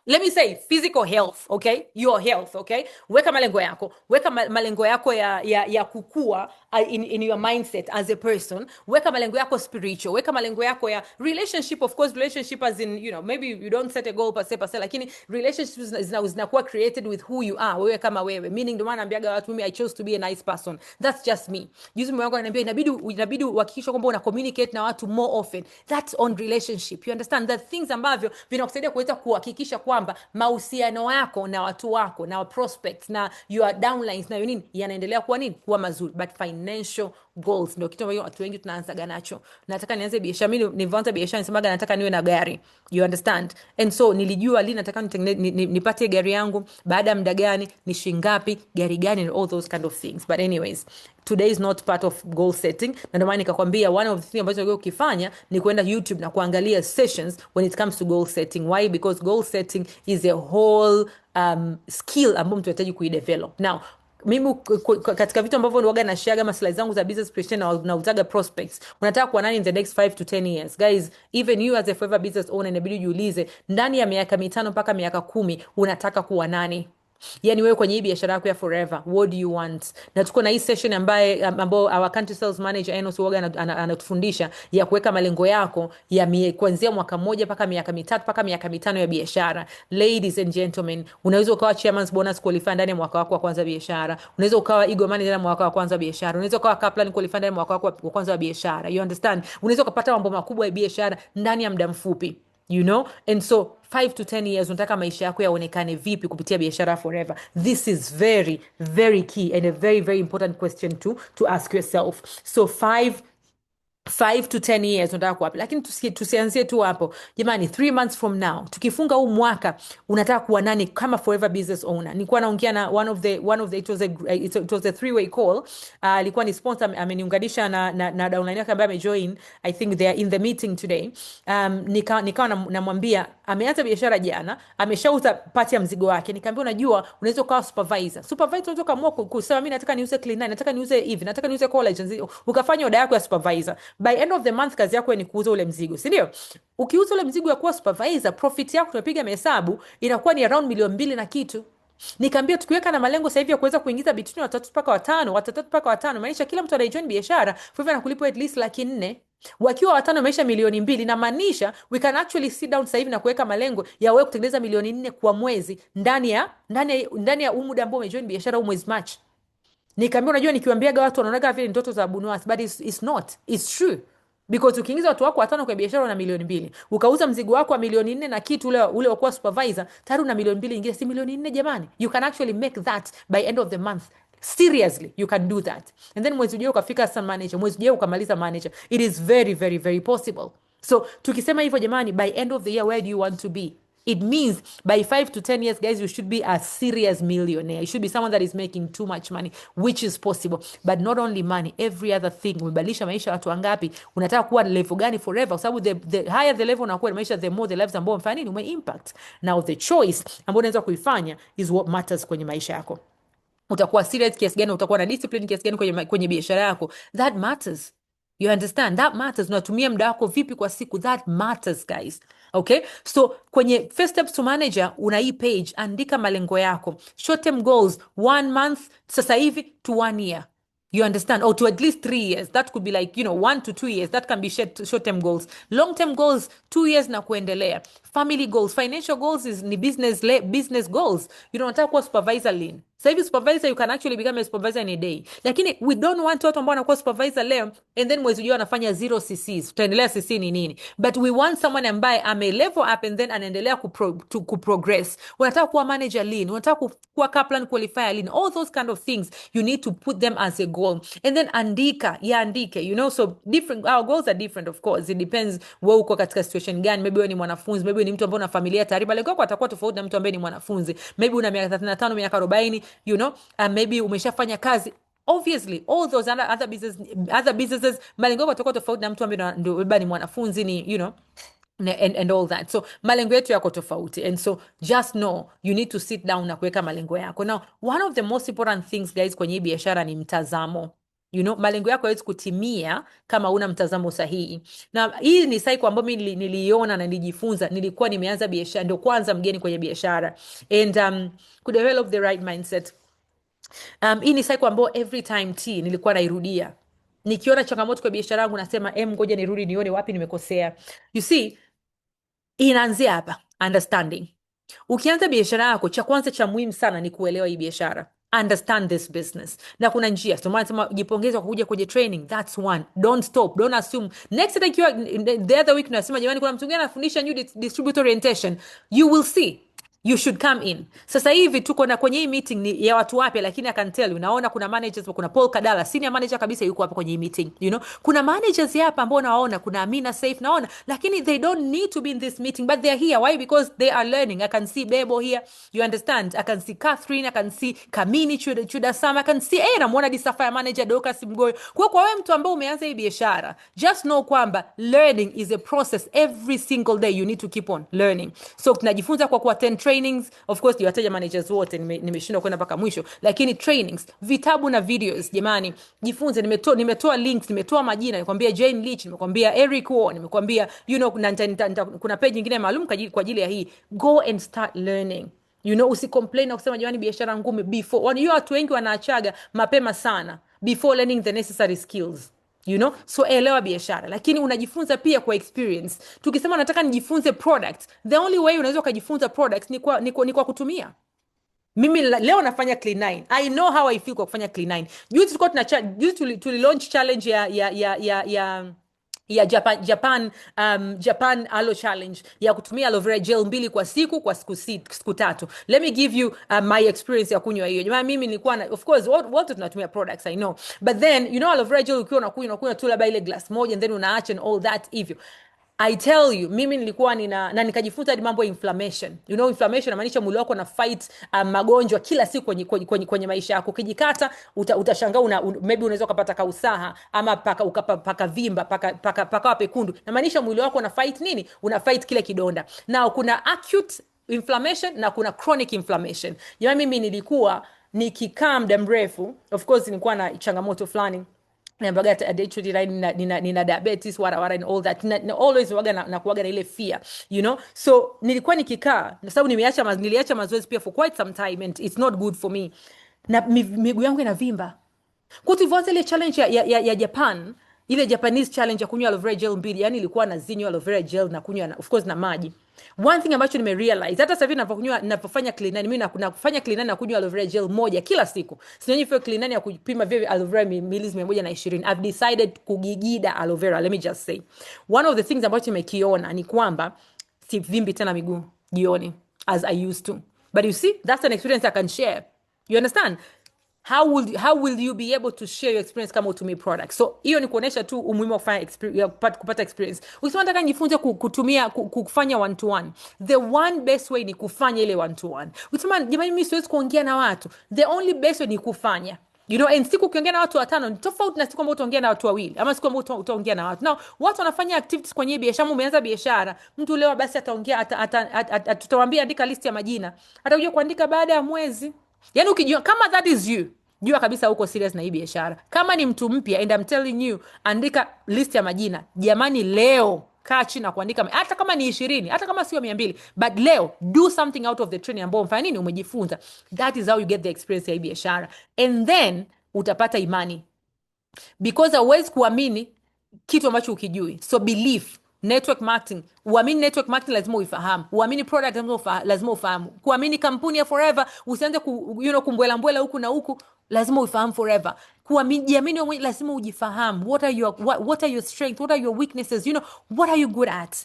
let me say physical health, okay, your health, okay. Weka malengo yako, weka malengo yako ya kukua in your mindset as a person. Weka malengo yako spiritual, weka malengo yako ya relationship. Of course relationship as in, you know, maybe you don't set a goal per se, lakini relationships zinakuwa created with who you are, wewe kama wewe. Meaning ndio maana naambiaga watu, mimi I chose to be a nice person, that's just me. Juzi mume wangu ananiambia inabidi uhakikishe kwamba una communicate na watu more often. That's on relationship, you understand, that things ambavyo vinakusaidia kuweza kuhakikisha kwamba mahusiano yako na watu wako na prospects na your downlines na nini yanaendelea kuwa nini, kuwa mazuri. But financial goals ndio kitu ambacho watu wengi tunaanza nacho. Nataka nianze biashara, mimi nilianza biashara nisemaga nataka niwe na gari, you understand. And so nilijua lini nataka nipate gari yangu, baada ya muda gani, ni shingapi, gari gani, and all those kind of things. But anyways, today is not part of goal setting, na ndio maana nikakwambia one of the things ambazo wewe ukifanya ni kwenda YouTube na kuangalia sessions when it comes to goal setting. Why? Because goal setting is a whole skill ambayo mtu anahitaji kuidevelop. Now mimi katika vitu ambavyo niwaga na share kama slides zangu za business presentation na utaga prospects, unataka kuwa nani in the next 5 to 10 years guys. Even you as a forever business owner inabidi ujiulize, ndani ya miaka 5 mpaka miaka 10 unataka kuwa nani? Yani wewe kwenye hii biashara yako ya forever, what do you want? Na tuko na hii session ambao our country sales manager Enos Woga anatufundisha ya kuweka malengo yako ya kuanzia mwaka mmoja mpaka miaka 3 mpaka miaka 5 ya biashara. Ladies and gentlemen, unaweza ukawa chairman's bonus qualifier ndani ya mwaka wako wa kwanza biashara. Unaweza ukawa eagle manager ndani ya mwaka wa kwanza biashara. Unaweza ukawa kaplan qualifier ndani ya mwaka wako wa kwanza wa biashara. You understand? Unaweza kupata mambo makubwa ya biashara ndani ya muda mfupi. You know, and so 5 to 10 years unataka maisha yako yaonekane vipi kupitia biashara forever? This is very very key and a very very important question to ask yourself. So 5 to 10 years unataka kuwa wapi? Lakini tusianzie tu hapo jamani. 3 months from now tukifunga huu mwaka unataka kuwa nani kama forever business owner? Nilikuwa naongea na one of the it was a 3-way call. Alikuwa ni sponsor, ameniunganisha na downline yake ambaye amejoin. I think they are in the meeting today. Nikawa namwambia ameanza biashara jana, ameshauza part ya mzigo wake. Nikamwambia unajua unaweza kuwa supervisor unaweza kaamua kusema mimi nataka niuze clean, nataka niuze hivi, nataka niuze collagen, ukafanya order yako ya supervisor. By end of the month kazi yako ni kuuza ule mzigo, si ndio? Ukiuza ule mzigo ya kuwa supervisor, profit yako tunapiga mahesabu inakuwa ni around milioni 2 na kitu. Nikamwambia tukiweka na malengo sasa hivi ya kuweza kuingiza between 3 mpaka 5, maanisha kila mtu anayejoin biashara for hivyo anakulipa at least 400,000. Wakiwa 5 maisha milioni 2, na maanisha we can actually sit down sasa hivi na kuweka malengo ya wewe kutengeneza milioni 4 kwa mwezi ndani ya muda ambao umejoin biashara huu mwezi March. Nikamwambia unajua nikiwaambiaga watu wanaonaga vile ndoto za bunwasi, but it's not, it's true. Because ukiingiza watu wako 5 kwa biashara una milioni 2, ukauza mzigo wako wa milioni 4 na kitu ule wa kuwa supervisor, tayari una milioni 2 nyingine, si milioni 4 jamani? You can actually make that by end of the month. Seriously, you can do that. And then mwezi ujao ukafika some manager, mwezi ujao ukamaliza manager. It is very very very possible. So tukisema hivyo jamani, by end of the year where do you want to be? It means by 5 to 10 years, guys, you should be a serious millionaire. You should be someone that is making too much money, which is possible. But not only money, every other thing. Umebadilisha maisha watu wangapi? Unataka kuwa level gani forever? Kwa sababu the higher the level unakuwa maisha, the more the lives ambao umefanya nini, umeimpact. Now the choice ambao unaweza kuifanya is what matters kwenye maisha yako. Utakuwa serious kiasi gani, utakuwa na discipline kiasi gani kwenye biashara yako, that matters. You understand? That matters. Unatumia muda wako vipi kwa siku, that matters, guys. Okay, so kwenye first steps to manager una hii page, andika malengo yako, short term goals 1 month sasa hivi to 1 year. You understand? Or to at least 3 years. That could be like, 1 to 2 years. That can be short-term goals. Long-term goals, 2 years na kuendelea. Family goals, financial goals is ni business goals. Unataka kuwa supervisor lean. Sasa hivi supervisor, you can actually become a supervisor in a day. Lakini we don't want watu ambao wanakuwa supervisor leo and then mwezi ujao anafanya 0 CCs. Tutaendelea CC ni nini? But we want someone ambaye ame level up and then anaendelea kuprogress. Unataka kuwa manager lean, unataka kuwa Kaplan qualifier lean. All those kind of things, you need to put them as a goal. And then andika, so different, our goals are different, of course. It depends wewe uko katika situation gani. Maybe wewe ni mwanafunzi, maybe ni mtu ambaye una familia tayari, malengo yako atakuwa tofauti na mtu ambaye ni mwanafunzi. Maybe una miaka 35, miaka 40, maybe umeshafanya kazi. Obviously all those other businesses malengo yako atakuwa tofauti na mtu ambaye ndio ni mwanafunzi, ni and all that. So malengo yetu yako tofauti, and so just know you need to sit down na kuweka malengo yako. Now one of the most important things, guys, kwenye biashara ni mtazamo. Malengo yako haiwezi kutimia kama una mtazamo sahihi. Na hii ni cycle ambayo mimi niliiona na nilijifunza. Nilikuwa nimeanza biashara, ndio kwanza mgeni kwenye biashara, and to develop the right mindset. Hii ni cycle ambayo every time nilikuwa nairudia. Nikiona changamoto kwa biashara yangu nasema ngoja nirudi nione wapi nimekosea. You see, inaanzia hapa, understanding. Ukianza biashara yako, cha kwanza cha muhimu sana ni kuelewa hii biashara. Understand this business. Na kuna njia. So maana jipongeze kwa kuja kwenye training. That's one. Don't stop. Don't assume. Next time the other week nasema jamani kuna mtu mwingine anafundisha new distributor orientation. You will see. You should come in. Sasa hivi tuko na kwenye hii meeting ni ya watu wapya, lakini I can tell you, naona kuna managers, kuna Paul Kadala, senior manager kabisa, yuko hapa kwenye hii meeting. Kuna managers hapa ambao naona, kuna Amina Saif naona, lakini they don't need to be in this meeting, but they are here. Why? Because they are learning. I can see Bebo here. You understand? I can see Catherine, I can see Kamini Chuda Sama, I can see namuona Disafaya manager Dorcas Mgoyo. Kwa wewe mtu ambao umeanza hii biashara, just know kwamba learning is a process. Every single day you need to keep on learning. So tunajifunza kwa attend trainings, of course niwataja managers wote, nimeshindwa kwenda mpaka mwisho, lakini trainings, vitabu na videos, jamani jifunze. Nimetoa links, nimetoa majina, nimekwambia Jane Leach, nimekwambia Eric Wo, nimekwambia kuna page nyingine maalum kwa ajili ya hii. Go and start learning. Usicomplain na kusema jamani biashara ngumu before. Watu wengi wanaachaga mapema sana before learning the necessary skills. So elewa biashara, lakini unajifunza pia kwa experience. Tukisema nataka nijifunze products, the only way unaweza kujifunza products ni kwa kutumia. Mimi leo nafanya Clean 9. I know how I feel kwa kufanya Clean 9. Juzi tuli launch challenge ya Japan Aloe Challenge ya kutumia aloe vera gel 2 kwa siku 3. Let me give you my experience ya kunywa hiyo. Jamaa mimi nilikuwa of course wote tunatumia products, I know. But then aloe vera gel ukiwa unakunywa tu labda ile glass moja and then unaacha and all that hivyo. I tell you, mimi nilikuwa na nikajifunza hadi mambo ya inflammation. Inflammation inamaanisha mwili wako na fight magonjwa kila siku kwenye maisha yako. Ukijikata utashangaa maybe unaweza kupata kausaha ama paka vimba, paka pekundu. Inamaanisha mwili wako na fight nini? Una fight kile kidonda. Now kuna acute inflammation na kuna chronic inflammation. Mimi nilikuwa nikikaa muda mrefu, of course nilikuwa na changamoto fulani. Nina diabetes what and all that. Always na kuwaga na ile fear, so nilikuwa nikikaa, na sababu niliacha mazoezi pia for quite some time and it's not good for me, na miguu yangu inavimba. Kwa tulivyoanza ile challenge ya Japan, ile Japanese challenge ya kunywa aloe vera gel 2, yani ilikuwa na zinyo aloe vera gel na kunywa of course na maji. One thing ambacho nimerealize, hata sasa hivi ninapofanya Clean 9, mimi nakufanya Clean 9 na kunywa aloe vera gel moja kila siku. Sinyonyi for Clean 9 ya kupima vile aloe vera mililiters 120. I've decided kugigida aloe vera. Let me just say, one of the things ambacho nimekiona ni kwamba sivimbi tena miguu jioni as I used to. But you see, that's an experience I can share. You understand? how will you be able to share your experience kama utumii product? So hiyo ni kuonesha tu umuhimu wa kupata experience. Ukisema nataka nijifunze kutumia kufanya one to one, the one best way ni kufanya ile one to one. Ukisema jamani mimi siwezi kuongea na watu, the only best way ni kufanya. You know, and siku ukiongea na watu watano ni tofauti na siku ambayo utaongea na watu wawili ama siku ambayo utaongea na watu. Now, watu wanafanya activities kwenye biashara. Umeanza biashara, mtu leo basi ataongea, tutamwambia andika list ya majina, atakuja kuandika baada ya mwezi. Yani ukijua kama that is you, jua kabisa uko serious na hii biashara. Kama ni mtu mpya, and I'm telling you, andika list ya majina. Jamani, leo kaa chini na kuandika, hata kama ni 20, hata kama sio 200, but leo do something out of the training ambao mfanya nini, umejifunza. That is how you get the experience ya hii biashara, and then utapata imani, because hauwezi kuamini kitu ambacho ukijui. So belief, network marketing, uamini network marketing lazima uifahamu, uamini product lazima ufahamu, kuamini kampuni ya Forever, usianze kumbwela mbwela huku na huku, lazima uifahamu Forever. Kuamini wewe lazima ujifahamu, what are your strengths, what are your weaknesses, what are you good at.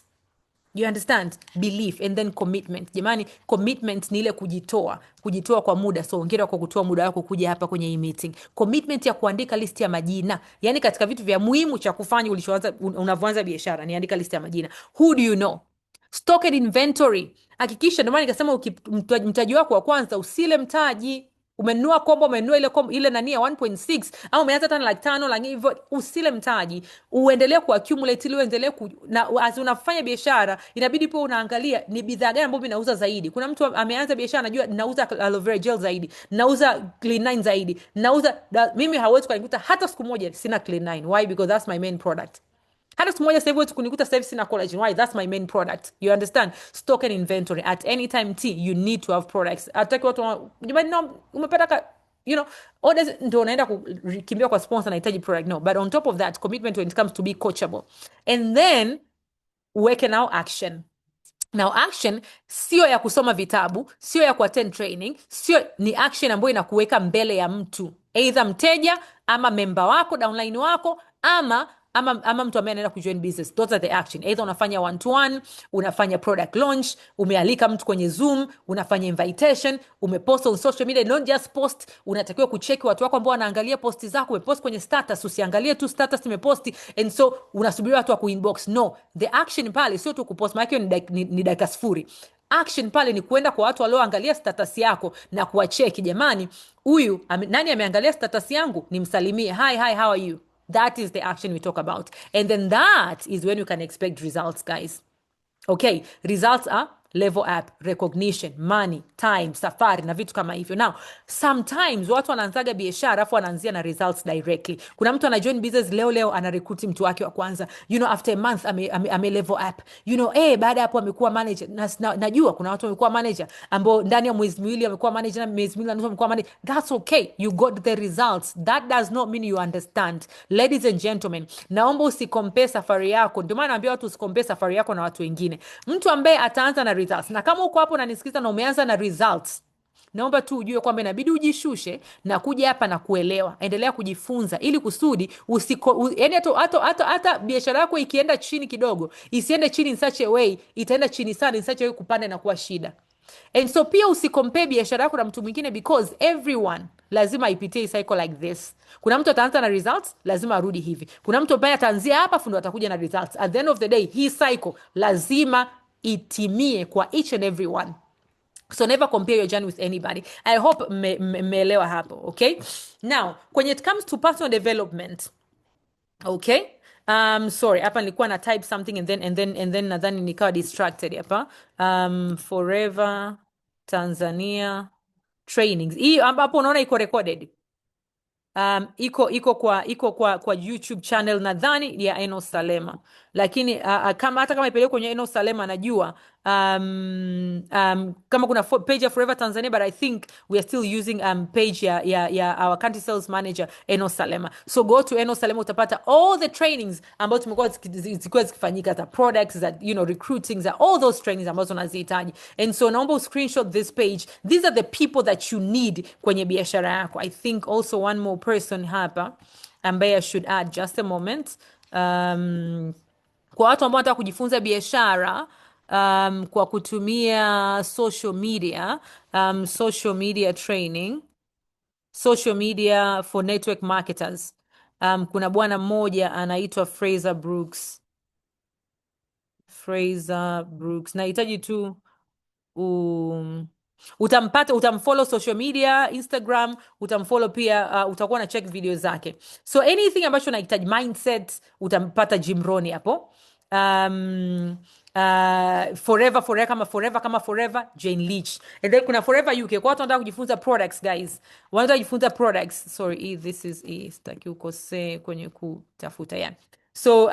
You understand? Belief and then commitment. Jamani, commitment ni ile kujitoa kwa muda. So hongera kwa kutoa muda wako kuja hapa kwenye hii meeting. Commitment ya kuandika list ya majina. Yani katika vitu vya muhimu cha kufanya unavyoanza biashara ni andika list ya majina. Who do you know? Stock and inventory. Hakikisha, ndio maana nikasema mtaji wako wa kwanza usile mtaji. Umenunua kombo, umenunua ile nani ya 1.6 au umeanza tena like 5 like hivyo, usile mtaji, uendelee kuaccumulate ili uendelee as unafanya biashara inabidi pia unaangalia ni bidhaa gani ambayo inauza zaidi. Kuna mtu ameanza biashara anajua nauza aloe vera gel zaidi, nauza Clean9 zaidi, mimi hawezi kunikuta hata siku moja sina Clean9. Why? Because that's my main product. Hata siku moja sasa hivi kunikuta sasa hivi sina collagen. Why? That's my main product. You understand? Stock and inventory. At any time you need to have products. Ataki watu jamani, umepata orders ndio unaenda kukimbia kwa sponsor, nahitaji product. No, but on top of that, commitment when it comes to be coachable. And then uweke now action. Now action sio ya kusoma vitabu, sio ya kuattend training, ni action ambayo inakuweka mbele ya mtu, either mteja ama member wako, downline wako, ama mtu ambaye anaenda kujoin business. Those are the action. Either unafanya one to one, unafanya product launch, umealika mtu kwenye Zoom, unafanya invitation, umepost on social media. Not just post, unatakiwa kucheki watu wako ambao wanaangalia posti zako. Umepost kwenye status, usiangalie tu status nimeposti and so unasubiri watu wa kuinbox. No, the action pale sio tu kupost, maana ni dakika sifuri. Action pale ni kuenda kwa watu walioangalia status yako na kuwacheki, jamani, huyu nani ameangalia status yangu, nimsalimie, hi how are you. That is the action we talk about. And then that is when you can expect results, guys. Okay, results are level up, recognition, money, time, safari na vitu kama hivyo. Now, sometimes watu wanaanzaga biashara afu wanaanzia na results directly. Kuna mtu ana join business leo ana recruit mtu wake wa kwanza. After a month ame level up. Baada hapo amekuwa manager. Najua kuna watu wamekuwa manager ambao ndani ya mwezi miwili amekuwa manager, na mwezi miwili amekuwa manager. That's okay. You got the results. That does not mean you understand. Ladies and gentlemen, naomba usicompare safari yako. Ndio maana naambia watu usicompare safari yako na watu wengine. Mtu ambaye ataanza na results, na kama uko hapo unanisikiza na umeanza na results, naomba tu ujue kwamba inabidi ujishushe na kuja hapa na kuelewa. Endelea kujifunza ili kusudi yani hata biashara yako ikienda chini kidogo, isiende chini in such a way, itaenda chini sana in such a way kupanda na kuwa shida. And so pia usicompare biashara yako na mtu mwingine, because everyone lazima ipitie cycle like this. Kuna mtu ataanza na results, lazima arudi hivi. Kuna mtu ambaye ataanzia hapa fundo atakuja na results. At the end of the day, hii cycle lazima itimie kwa each and every one. So never compare your journey with anybody. I hope mmeelewa hapo, okay? Now, when it comes to personal development, okay? Sorry, hapa nilikuwa na type something and then nadhani nikawa distracted hapa. Forever Tanzania trainings. Hii hapo unaona iko recorded. Iko kwa YouTube channel nadhani ya Enos Salema, lakini hata kama ipelekwe kwenye Enos Salema najua kama kuna page ya Forever Tanzania, but I think we are still using page ya our country sales manager Enos Salema. So go to Enos Salema, utapata all the trainings ambazo tumekuwa zikifanyika, za products, za recruiting, za all those trainings ambazo unazihitaji. And so naomba screenshot this page. These are the people that you need kwenye biashara yako. I think also one more person hapa ambaye I should add, just a moment. Kwa watu ambao wanataka kujifunza biashara kwa kutumia social media training. social media for network marketers. Kuna bwana mmoja anaitwa Fraser Brooks. Fraser Brooks. Nahitaji tu utampata, utamfollow social media, Instagram, utamfollow pia, utakuwa na check video zake. So anything ambacho unahitaji mindset, utampata Jim Rohn hapo. Forever kama forever Jane Leach. And then kuna Forever UK kwa watu wanataka kujifunza products, guys, wanataka kujifunza products. Sorry, this is sitaki ukose kwenye kutafuta ya. So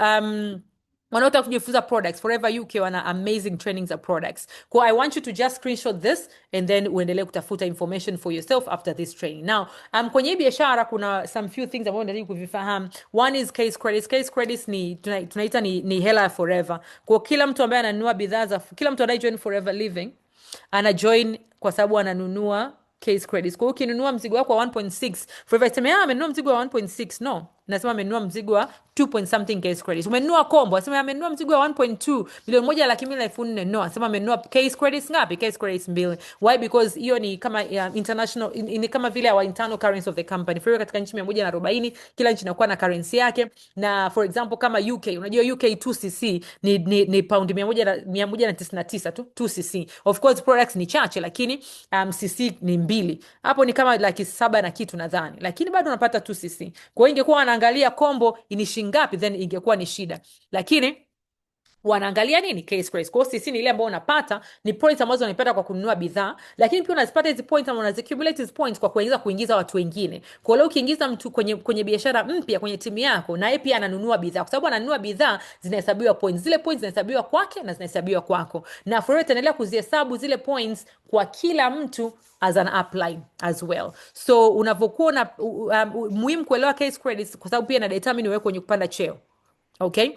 wanaotaka kujifunza products, Forever UK wana amazing trainings of products. Kwa I want you to just screenshot this and then uendelee kutafuta information for yourself after this training. Now, kwenye hii biashara kuna some few things ambayo unataka kuvifahamu. One is case credits. Case credits ni tunaita ni hela ya forever. Kwa kila mtu ambaye ananunua bidhaa za, kila mtu anaye join Forever Living ana join kwa sababu ananunua case credits. Kwa hiyo ukinunua mzigo wako wa 1.6, Forever iseme amenunua mzigo wa 1.6. No, nasema amenunua mzigo wa 2 point something case credits. Umenunua combo, asema amenunua mzigo wa 1.2 milioni 1,250,000. No, asema amenunua case credits ngapi? Case credits 2. Why? Because hiyo ni kama international, ni kama vile our internal currency of the company. For katika nchi 140 kila nchi inakuwa na currency yake. Na for example kama UK, unajua UK 2cc ni pound 199 tu 2cc. Of course products ni chache, lakini cc ni 2. Hapo ni kama laki 7 na kitu nadhani, lakini bado unapata 2cc. Kwa hiyo ingekuwa wanaangalia combo ni shingapi, then ingekuwa ni shida, lakini wanaangalia nini? Case credits. Kwa hiyo sisi ni ile ambayo unapata ni points ambazo unapata kwa kununua bidhaa, lakini pia unazipata hizi points ambazo unazicumulate hizi points kwa kuingiza watu wengine. Kwa hiyo ukiingiza mtu kwenye biashara mpya kwenye timu yako, na yeye pia ananunua bidhaa, kwa sababu ananunua bidhaa zinahesabiwa points. Zile points zinahesabiwa kwake na zinahesabiwa kwako, na Forever itaendelea kuzihesabu zile points kwa kila mtu as an upline as well. So unavyokuwa na muhimu kuelewa case credits kwa sababu pia na determine wewe kwenye kupanda cheo. Okay,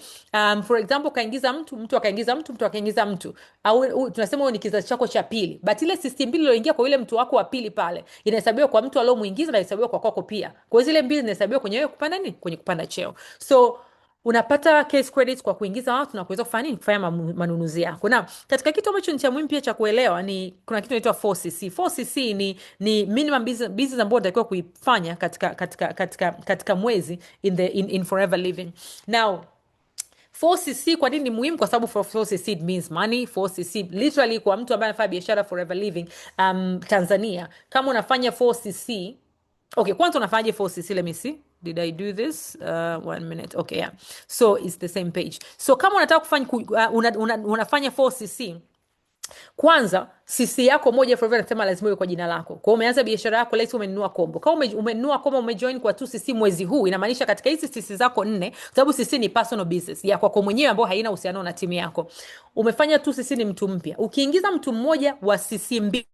for example kaingiza mtu akaingiza mtu, au tunasema huyo ni kizazi chako cha pili, but ile system mbili iliyoingia kwa yule mtu wako wa pili pale inahesabiwa kwa mtu aliyomuingiza na inahesabiwa kwa kwako pia. Kwa hiyo zile mbili zinahesabiwa kwenye wewe kupanda nini, kwenye kupanda cheo. So unapata case credits kwa kuingiza watu na kuweza kufanya nini, kufanya manunuzi yako. Na katika kitu ambacho ni cha muhimu pia cha kuelewa ni kuna kitu inaitwa 4cc. 4cc ni minimum business ambayo unatakiwa kuifanya katika mwezi in Forever Living. Now 4cc kwa nini ni muhimu? Kwa sababu 4cc it means money. 4cc literally kwa mtu ambaye anafanya biashara Forever Living Tanzania, kama unafanya 4cc, okay, kwanza unafanyaje 4cc? Let me see, did I do this? 1 minute. Okay, yeah, so it's the same page. So kama unataka kufanya unafanya 4cc, kwanza cc yako moja Forever nasema lazima iwe kwa jina lako. Kwa hiyo umeanza biashara yako, let's umenunua combo. Kama umenunua combo, umejoin kwa 2cc mwezi huu, inamaanisha katika hizi cc zako 4, sababu cc ni personal business ya kwako mwenyewe ambayo haina uhusiano na timu yako. Umefanya 2cc, ni mtu mpya. Ukiingiza mtu mmoja wa cc 2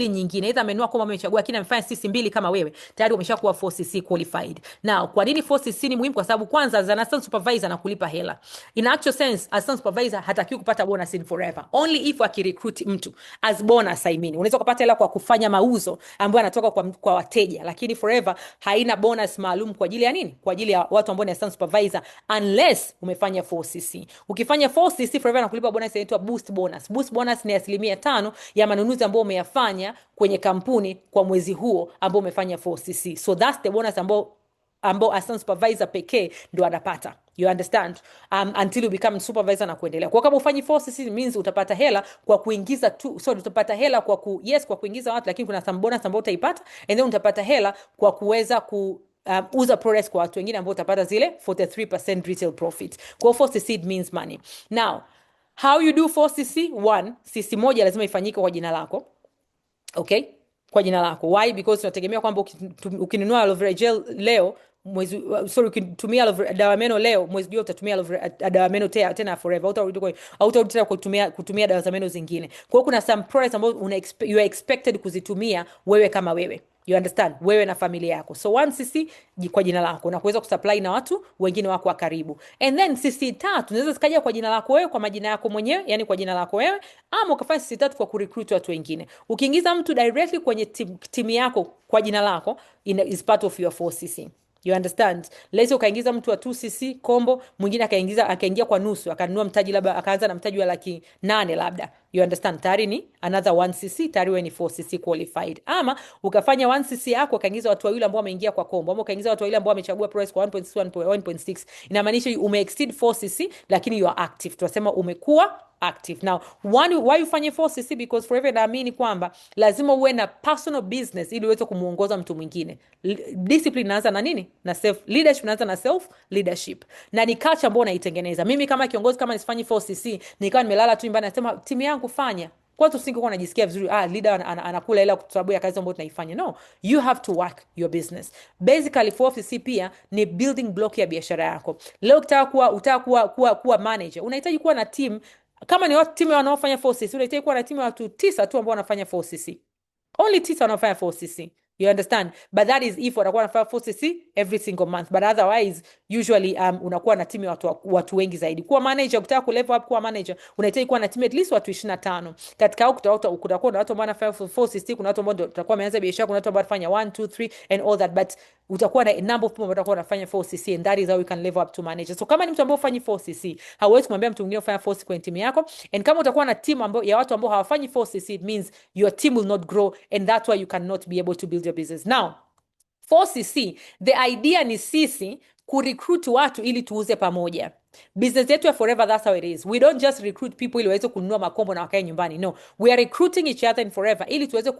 nyingine, aidha amenunua kama amechagua, lakini amefanya cc 2 kama wewe, tayari umeshakuwa 4cc qualified. Now, kwa nini 4cc ni muhimu? Kwa sababu kwanza as an assistant supervisor anakulipa hela. In actual sense, assistant supervisor hatakiwi kupata bonus in Forever, only if akirecruit mtu as bonus. I mean, unaweza kupata hela kwa kufanya mauzo ambayo yanatoka kwa wateja, lakini Forever haina bonus maalum kwa ajili ya nini? Kwa ajili ya watu ambao ni assistant supervisor, unless umefanya 4cc. Ukifanya 4cc, Forever anakulipa bonus inaitwa boost bonus. Boost bonus ni 5% ya manunuzi ambayo umeyafanya kwenye kampuni kwa mwezi huo ambao umefanya 4cc. So that's the bonus ambao assistant supervisor pekee ndo anapata. You understand? Until you become supervisor na kuendelea. Kwa kama ufanyi 4cc means utapata hela kwa kuingiza tu, so utapata hela kwa kwa kuingiza watu, lakini kuna some bonus ambao utaipata, and then utapata hela kwa kuweza uza products kwa watu wengine ambao utapata zile 43% retail profit. Kwa 4cc means money. Now, how you do 4cc? 1, cc moja lazima ifanyike kwa jina lako. Okay, kwa jina lako. Why? Because tunategemea kwamba ukinunua aloe vera gel leo mwezi, ukitumia dawa meno leo, mwezi ujao utatumia dawa meno tena Forever. Hautarudi tena kutumia dawa za meno zingine. Kwa hiyo kuna some products ambazo you are expected kuzitumia wewe kama wewe. You understand? Wewe na familia yako. So 1cc kwa jina lako na kuweza kusupply na watu wengine wako wa karibu. And then cc 3 unaweza zikaja kwa jina lako wewe, kwa majina yako mwenyewe, yani kwa jina lako wewe, ama ukafanya cc 3 kwa kurecruit watu wengine. Ukiingiza mtu directly kwenye timu yako kwa jina lako, is part of your 4cc. You understand? Leo ukaingiza mtu wa 2cc combo, mwingine akaingia kwa nusu, akanunua mtaji, labda akaanza na mtaji wa 800,000 labda. You understand? Tayari ni another 1cc, tayari wewe ni 4cc qualified. Ama ukafanya 1cc yako ukaingiza watu wawili ambao wameingia kwa combo, ama ukaingiza watu wawili ambao wamechagua price kwa 1.6 1.6, inamaanisha umeexceed 4cc lakini you are active. Tunasema umekuwa active. Now, why ufanye 4cc? Because forever naamini kwamba lazima uwe na personal business ili uweze kumuongoza mtu mwingine. Discipline inaanza na nini? Na self leadership, inaanza na self leadership. Na ni culture ambayo unaitengeneza. Mimi kama kiongozi, kama nisifanyi 4cc, nikawa nimelala tu nyumbani nasema timu yangu fanya, kwa tu singekuwa najisikia vizuri, leader anakula ila kwa sababu ya kazi ambayo tunaifanya. No, you have to work your business. Basically 4cc pia ni building block ya biashara yako. Leo utaka kuwa manager, unahitaji kuwa na team. Kama ni watu timu wanaofanya 4cc, unahitaji kuwa na timu ya watu 9 tu ambao wanafanya 4cc. Only 9 wanafanya 4cc. You understand? But that is if wanakuwa wanafanya 4cc every single month. But otherwise, usually unakuwa na timu ya watu wengi zaidi. Kuwa manager, ukitaka ku level up kuwa manager, unahitaji kuwa na timu at least watu 25. Katika hao kutakuwa na watu ambao wanafanya 4cc, kuna watu ambao tutakuwa wameanza biashara, kuna watu ambao wanafanya 1 2 3 and all that, but utakuwa na number of people ambao watakuwa wanafanya 4cc, and that is how you can level up to manager. So kama ni mtu ambaye ufanye 4cc, hauwezi kumwambia mtu mwingine ufanye 4cc kwenye timu yako. And kama utakuwa na team ambao ya watu ambao hawafanyi 4cc, it means your team will not grow, and that's why you cannot be able to build your business. Now, 4cc, the idea ni sisi kurecruit watu ili tuuze pamoja. Business yetu ya Forever, that's how it is. We don't just recruit people ili waweze kununua makombo na wakae nyumbani. No, we are recruiting each other in Forever ili tuweze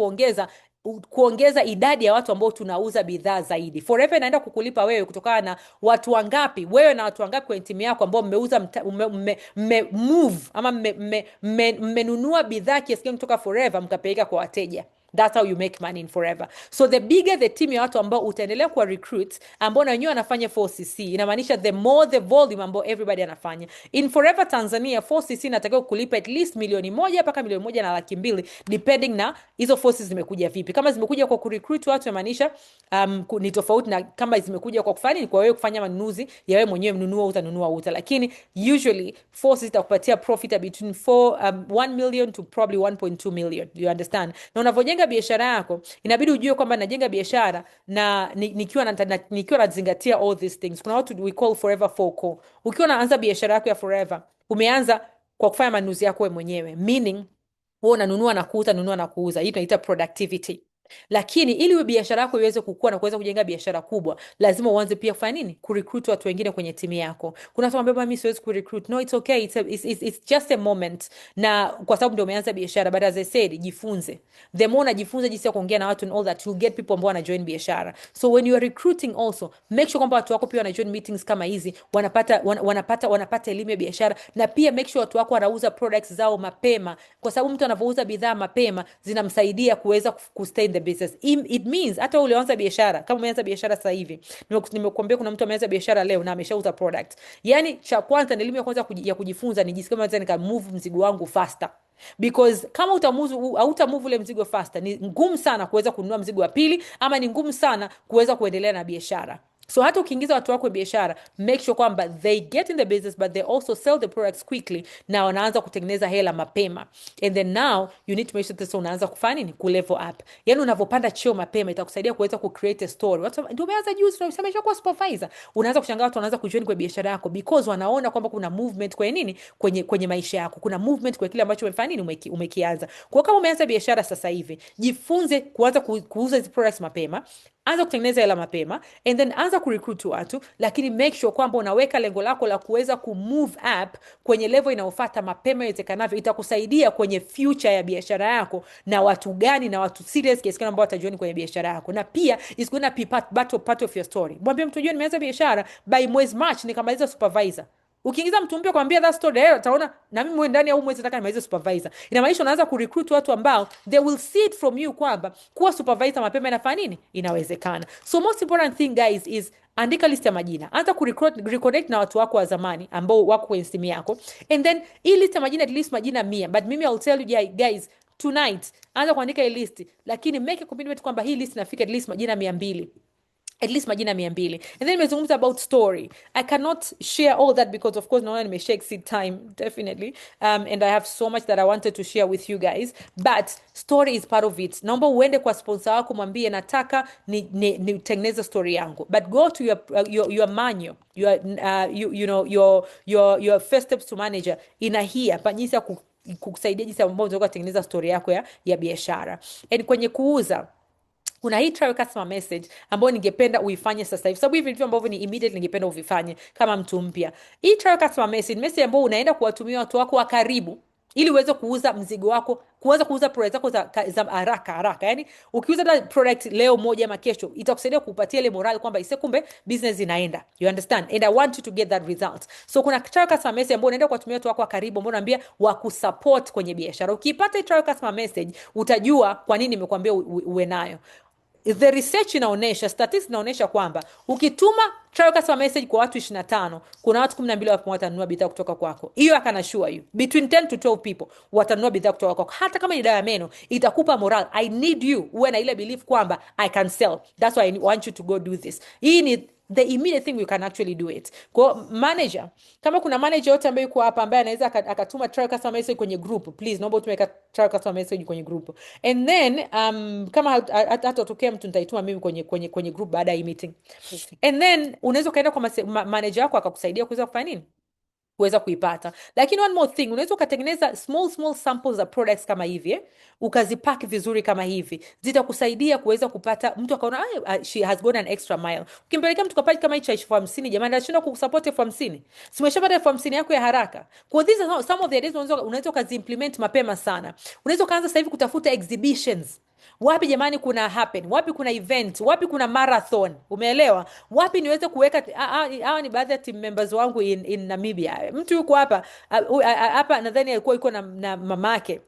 kuongeza idadi ya watu ambao tunauza bidhaa zaidi. Forever inaenda kukulipa wewe kutokana na watu wangapi, wewe na watu wangapi kwenye timu yako ambao mmeuza move ama mmenunua bidhaa kiasi gani kutoka Forever mkapeleka kwa wateja. That's how you make money in Forever. So the bigger the team ya watu ambao utaendelea kuwa recruit ambao na wenyewe wanafanya 4cc, inamaanisha the more the volume ambao everybody anafanya. In Forever Tanzania, 4cc inatakiwa kulipa at least 1,000,000 mpaka 1,200,000 depending na hizo 4cc zimekuja vipi. Kama zimekuja kwa kurecruit watu, inamaanisha ni tofauti na kama zimekuja kwa kufanya, kwa wewe kufanya manunuzi ya wewe mwenyewe, nunua uta. Lakini usually 4cc itakupatia profit between 1 million to probably 1.2 million. You understand? Na unavyojenga biashara yako, inabidi ujue kwamba najenga biashara na nikiwa nazingatia all these things. Kuna watu we call Forever 4core. Ukiwa unaanza biashara yako ya Forever, umeanza kwa kufanya manunuzi yako wewe mwenyewe, meaning wewe unanunua na kuuza. Hii tunaita productivity. Lakini ili biashara yako iweze kukua na kuweza kujenga biashara kubwa, lazima uanze pia kufanya nini? Kurecruit watu wengine kwenye timu yako. Kuna watu ambao mimi siwezi kurecruit. No, it's okay. It's just a moment. Na kwa sababu ndio umeanza biashara, but as I said, jifunze. The more unajifunza jinsi ya kuongea na watu and all that, you'll get people ambao wana join biashara. So when you are recruiting also, make sure kwamba watu wako pia wana join meetings kama hizi, wanapata elimu ya biashara, na pia make sure watu wako wanauza products zao mapema, kwa sababu mtu anapouza bidhaa mapema zinamsaidia kuweza kustay in the business. It means hata ulianza biashara, kama umeanza biashara sasa hivi, nimekuambia kuna mtu ameanza biashara leo na ameshauza product. Yani cha kwanza na elimu ya kwanza ya kujifunza ni jinsi kama naweza nika move mzigo wangu faster. Because kama utamove ule mzigo faster, ni ngumu sana kuweza kununua mzigo wa pili, ama ni ngumu sana kuweza kuendelea na biashara. So hata ukiingiza watu wako biashara, make sure kwamba they get in the business but they also sell the products quickly, na wanaanza kutengeneza hela mapema. And then now you need to make sure that unaanza kufanya nini? Ku level up. Yani unavopanda cheo mapema itakusaidia kuweza ku create a story. Watu ndio umeanza juzi unasema kwa supervisor, unaanza kushangaa watu wanaanza kujoin kwa biashara yako because wanaona kwamba kuna movement kwenye maisha yako. Kuna movement kwa kile ambacho umefanya nini, umekianza. Kwa kama umeanza biashara sasa hivi, jifunze kuanza kuuza hizo products mapema. Anza kutengeneza hela mapema, and then anza kurecruit watu, lakini make sure kwamba unaweka lengo lako la kuweza kumove up kwenye level inayofuata mapema iwezekanavyo. Itakusaidia kwenye future ya biashara yako, na watu gani na watu serious kiasi gani ambao watajoin kwenye biashara yako. Na pia is going to be part of your story. Mwambie mtu jua nimeanza biashara, by mwezi March nikamaliza supervisor. Ukiingiza mtu mpya kwambia that story, utaona na mimi ndani ya mwezi nataka nimalize supervisor. Inamaanisha unaanza kurecruit watu ambao they will see it from you kwamba kuwa supervisor mapema inafanya nini, inawezekana. So most important thing guys is andika list ya majina. Anza reconnect na watu wako wa zamani ambao wako kwenye simu yako, and then hii list ya majina, at least majina 100. But mimi I'll tell you guys tonight, anza kuandika hii list, lakini make a commitment kwamba hii list inafika at least majina 200. At least majina 200. And then nimezungumza about story. I cannot share all that because of course naona nimeshare exceed time definitely, and I have so much that I wanted to share with you guys, but story is part of it. Naomba uende kwa sponsor wako mwambie nataka nitengeneze story yangu, but go to your manual, your first steps to manager ina here hapa jinsi ya kukusaidia jinsi ambavyo unaweza kutengeneza story yako ya biashara. And kwenye kuuza kuna hii trial customer message ambayo ningependa uifanye sasa hivi, sababu hivi ndivyo ambavyo ni immediate ningependa uvifanye kama mtu mpya. Hii trial customer message ambayo unaenda kuwatumia watu wako wa karibu ili uweze kuuza mzigo wako, kuweza kuuza product zako za haraka. Yani ukiuza product leo moja ama kesho, itakusaidia kupatia ile morale kwamba kumbe business inaenda. You understand? And I want you to get that result. So kuna trial customer message ambayo unaenda kuwatumia watu wako wa karibu ambao unaambia wakusupport kwenye biashara. Ukipata trial customer message utajua kwa nini nimekuambia uwe nayo. The research inaonyesha, statistics inaonyesha kwamba ukituma trial customer message kwa watu 25, kuna watu 12 watanunua bidhaa kutoka kwako. Hiyo I can assure you, between 10 to 12 people watanunua bidhaa kutoka kwako. Hata kama ni dawa ya meno, itakupa moral. I need you uwe na ile belief kwamba I can sell. That's why I want you to go do this. Hii ni the immediate thing you can actually do it. Kwa manager, kama kuna manager yote ambaye yuko hapa ambaye anaweza akatuma trial customer message kwenye group, please naomba utume trial customer message kwenye group. And then kama hatatokea mtu nitaituma mimi kwenye group baada ya meeting. And then unaweza kaenda kwa manager wako akakusaidia kuweza kufanya nini? Kuweza kuipata. Lakini one more thing, unaweza ukatengeneza small samples za products kama hivi, ukazipack vizuri kama hivi. Zitakusaidia kuweza kupata mtu akaona she has gone an extra mile. Ukimpelekea mtu kapaji kama hicho 50,000, jamani anashinda kukusupport 50,000. Si umeshapata 50,000 yako ya haraka. Kwa these are some of the ideas unaweza ukaziimplement mapema sana. Unaweza kaanza sasa hivi kutafuta exhibitions. Wapi jamani kuna happen, wapi kuna event, wapi kuna marathon, umeelewa? Wapi niweze kuweka hawa ni baadhi ya team members wangu in Namibia. Mtu yuko hapa hapa nadhani alikuwa yuko na mamake,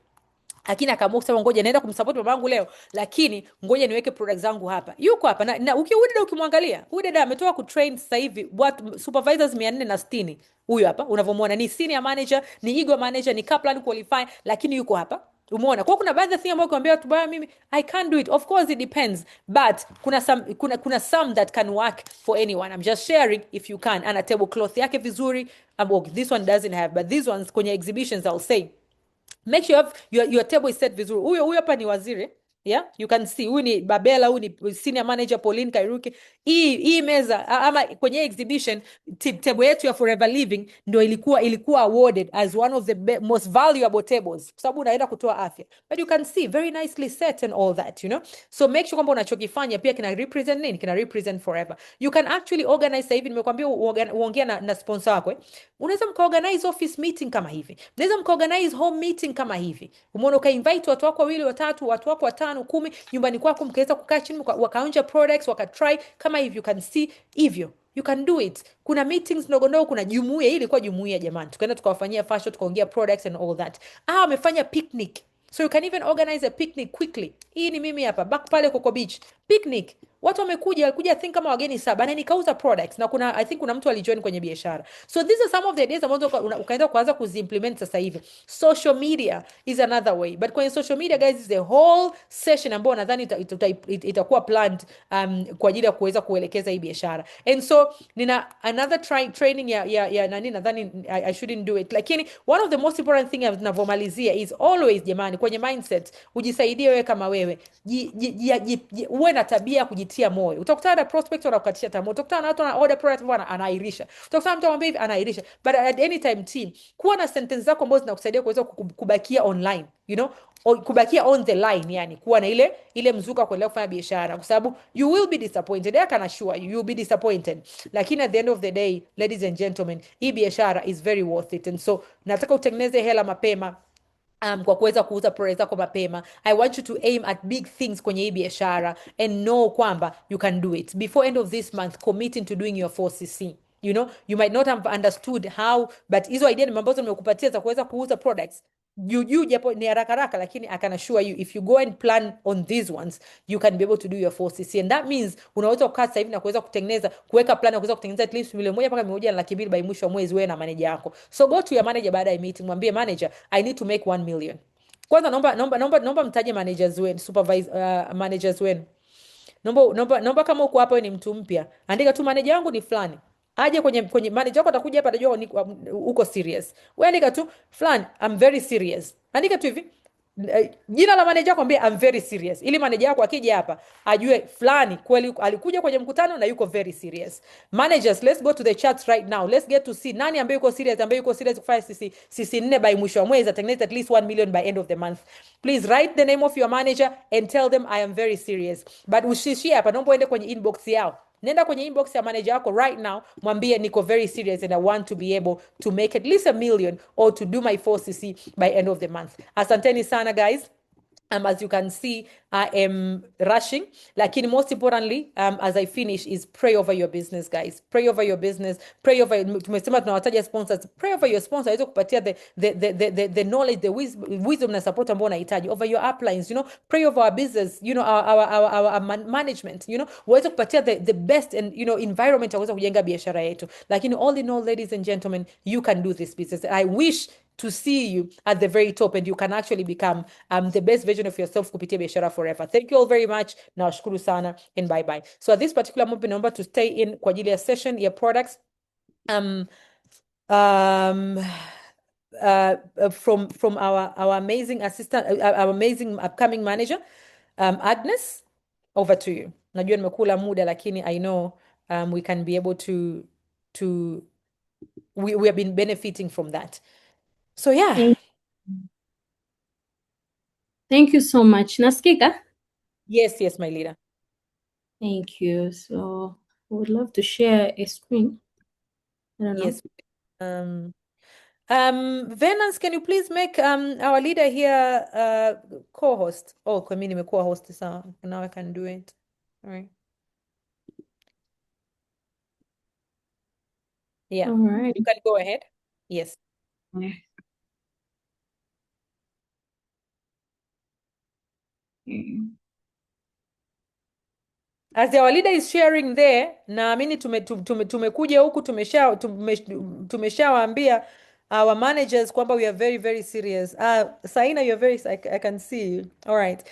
lakini akaamua kusema ngoja naenda kumsupport mamangu leo, lakini ngoja niweke products zangu hapa. Yuko hapa na ukimwangalia huyu dada ametoka kutrain sasa hivi what supervisors 460. Huyu hapa unavyomuona ni senior manager, ni Eagle manager, ni Kaplan qualify, lakini yuko hapa. Umeona? Kwa kuna baadhi ya thing ambayo kuambia watu baya mimi I can't do it. Of course it depends, but kuna some that can work for anyone. I'm just sharing if you can. Ana tablecloth yake vizuri. This one doesn't have, but these ones kwenye exhibitions I'll say make sure you have your table is set vizuri. Huyo hapa ni waziri. Yeah, you can see huyu ni Babela, huyu ni senior manager Pauline Kairuki. Hii meza ama kwenye exhibition table yetu ya Forever Living ndio ilikuwa awarded as one of the most valuable tables kwa sababu unaenda kutoa afya. But you can see very nicely set and all that, you know. So make sure kwamba unachokifanya pia kina represent nini? Kina represent Forever. You can actually organize sasa hivi nimekwambia uongea na sponsor wako. Unaweza mkaorganize office meeting kama hivi. Unaweza mkaorganize home meeting kama hivi. Umeona, ukainvite watu wako 2 3, watu wako 5 10 nyumbani kwako, mkaweza kukaa chini wakaonja products wakatry kama hivi. You can see hivyo, you can do it. Kuna meetings ndogo, kuna jumuiya. Hii ilikuwa jumuiya jamani, tukaenda tukawafanyia fashion, tukaongea products and all that. Wamefanya picnic, so you can even organize a picnic quickly. Hii ni mimi hapa back pale Coco Beach picnic, watu walikuja I think kama wageni 7 na nikauza products, na I think kuna mtu alijoin kwenye biashara. So these are some of the ideas ambazo ukaenda kuanza kuziimplement sasa hivi. Social media is another way, but kwenye social media guys is a whole session ambayo nadhani itakuwa planned kwa ajili ya kuweza kuelekeza hii biashara. And so nina another training ya nani, nadhani I shouldn't do it, lakini one of the most important thing ninavyomalizia is always jamani, kwenye mindset ujisaidie wewe kama wewe, uwe na tabia ya kujitia moyo. Utakutana na prospect wanakukatisha tamaa, utakutana na watu wana order product bwana anairisha, utakutana na mtu ambaye anairisha, but at any time team, kuwa na sentence zako ambazo zinakusaidia kuweza kubakia online, you know, kubakia on the line, yani kuwa na ile mzuka kuendelea kufanya biashara, kwa sababu you will be disappointed. I can assure you will be disappointed, lakini at the end of the day ladies and gentlemen, hii biashara is very worth it. And so nataka utengeneze hela mapema kwa kuweza kuuza products zako mapema. I want you to aim at big things kwenye hii biashara and know kwamba you can do it. Before end of this month, committing to doing your 4cc. You know, you might not have understood how, but hizo idea ni mambo nimekupatia za kuweza kuuza products juu japo ni haraka, lakini I can assure you if you go and plan on these ones you can be able to do your 4cc, and that means unaweza kukaa sasa hivi na kuweza kuweka plan ya kuweza kutengeneza at least milioni 1 mpaka 1.2 by mwisho wa mwezi wewe na manager yako. So go to your manager baada ya meeting, mwambie manager I need to make 1 million. Kwanza naomba mtaje managers wenu, managers wenu. Naomba kama uko hapa ni mtu mpya, andika tu manager wangu ni fulani. Aje kwenye manager wako atakuja hapa atajua uko serious. Wewe andika tu fulani I'm very serious. Andika tu hivi. jina la manager yako, ambia I'm very serious, ili manager yako akija hapa ajue fulani kweli alikuja kwenye mkutano na yuko very serious. Managers, let's go to the charts right now, let's get to see nani ambaye yuko serious, ambaye yuko serious kufanya CC 4 by mwisho wa mwezi, atengeneze at least 1 million by end of the month. Please write the name of your manager and tell them I am very serious. But usishie hapa, naomba uende kwenye inbox yao. Nenda kwenye inbox ya manager yako right now, mwambie niko very serious and I want to be able to make at least 1 million or to do my 4cc by end of the month. Asanteni sana guys. As you can see, I am rushing. Lakini most importantly, as I finish, is pray over your business, guys. Pray over your business. Pray over. Tumesema tunawataja sponsors. Pray over your sponsor. Aweze kupatia the knowledge, the wisdom na support ambao unahitaji over your uplines. Pray over our business. Our management. Waweze kupatia the best and environment aweze kujenga biashara yetu. Lakini all in all, ladies and gentlemen, you can do this business. I wish to see you at the very top and you can actually become the best version of yourself kupitia biashara forever. Thank you all very much. Nawashukuru sana and bye bye. So at this particular moment, naomba to stay in kwa ajili ya session ya products from our amazing assistant, our amazing upcoming manager, Agnes, over to you. Najua nimekula muda, lakini I know we can be able to we have been benefiting from that. So yeah. Thank you so much. Nasikika? Yes, my leader. Thank you. So I would love to share a screen. I don't know. Yes. Venance, can you please make our leader here co-host? Oh, kwa mimi nimekuwa host, so now I can do it. All right. Yeah. All right. You can go ahead. Yes. Yeah. As our leader is sharing there, naamini tumekuja huku tumeshawaambia our managers kwamba we are very, very serious. Saina, you're very, I can see you. All right.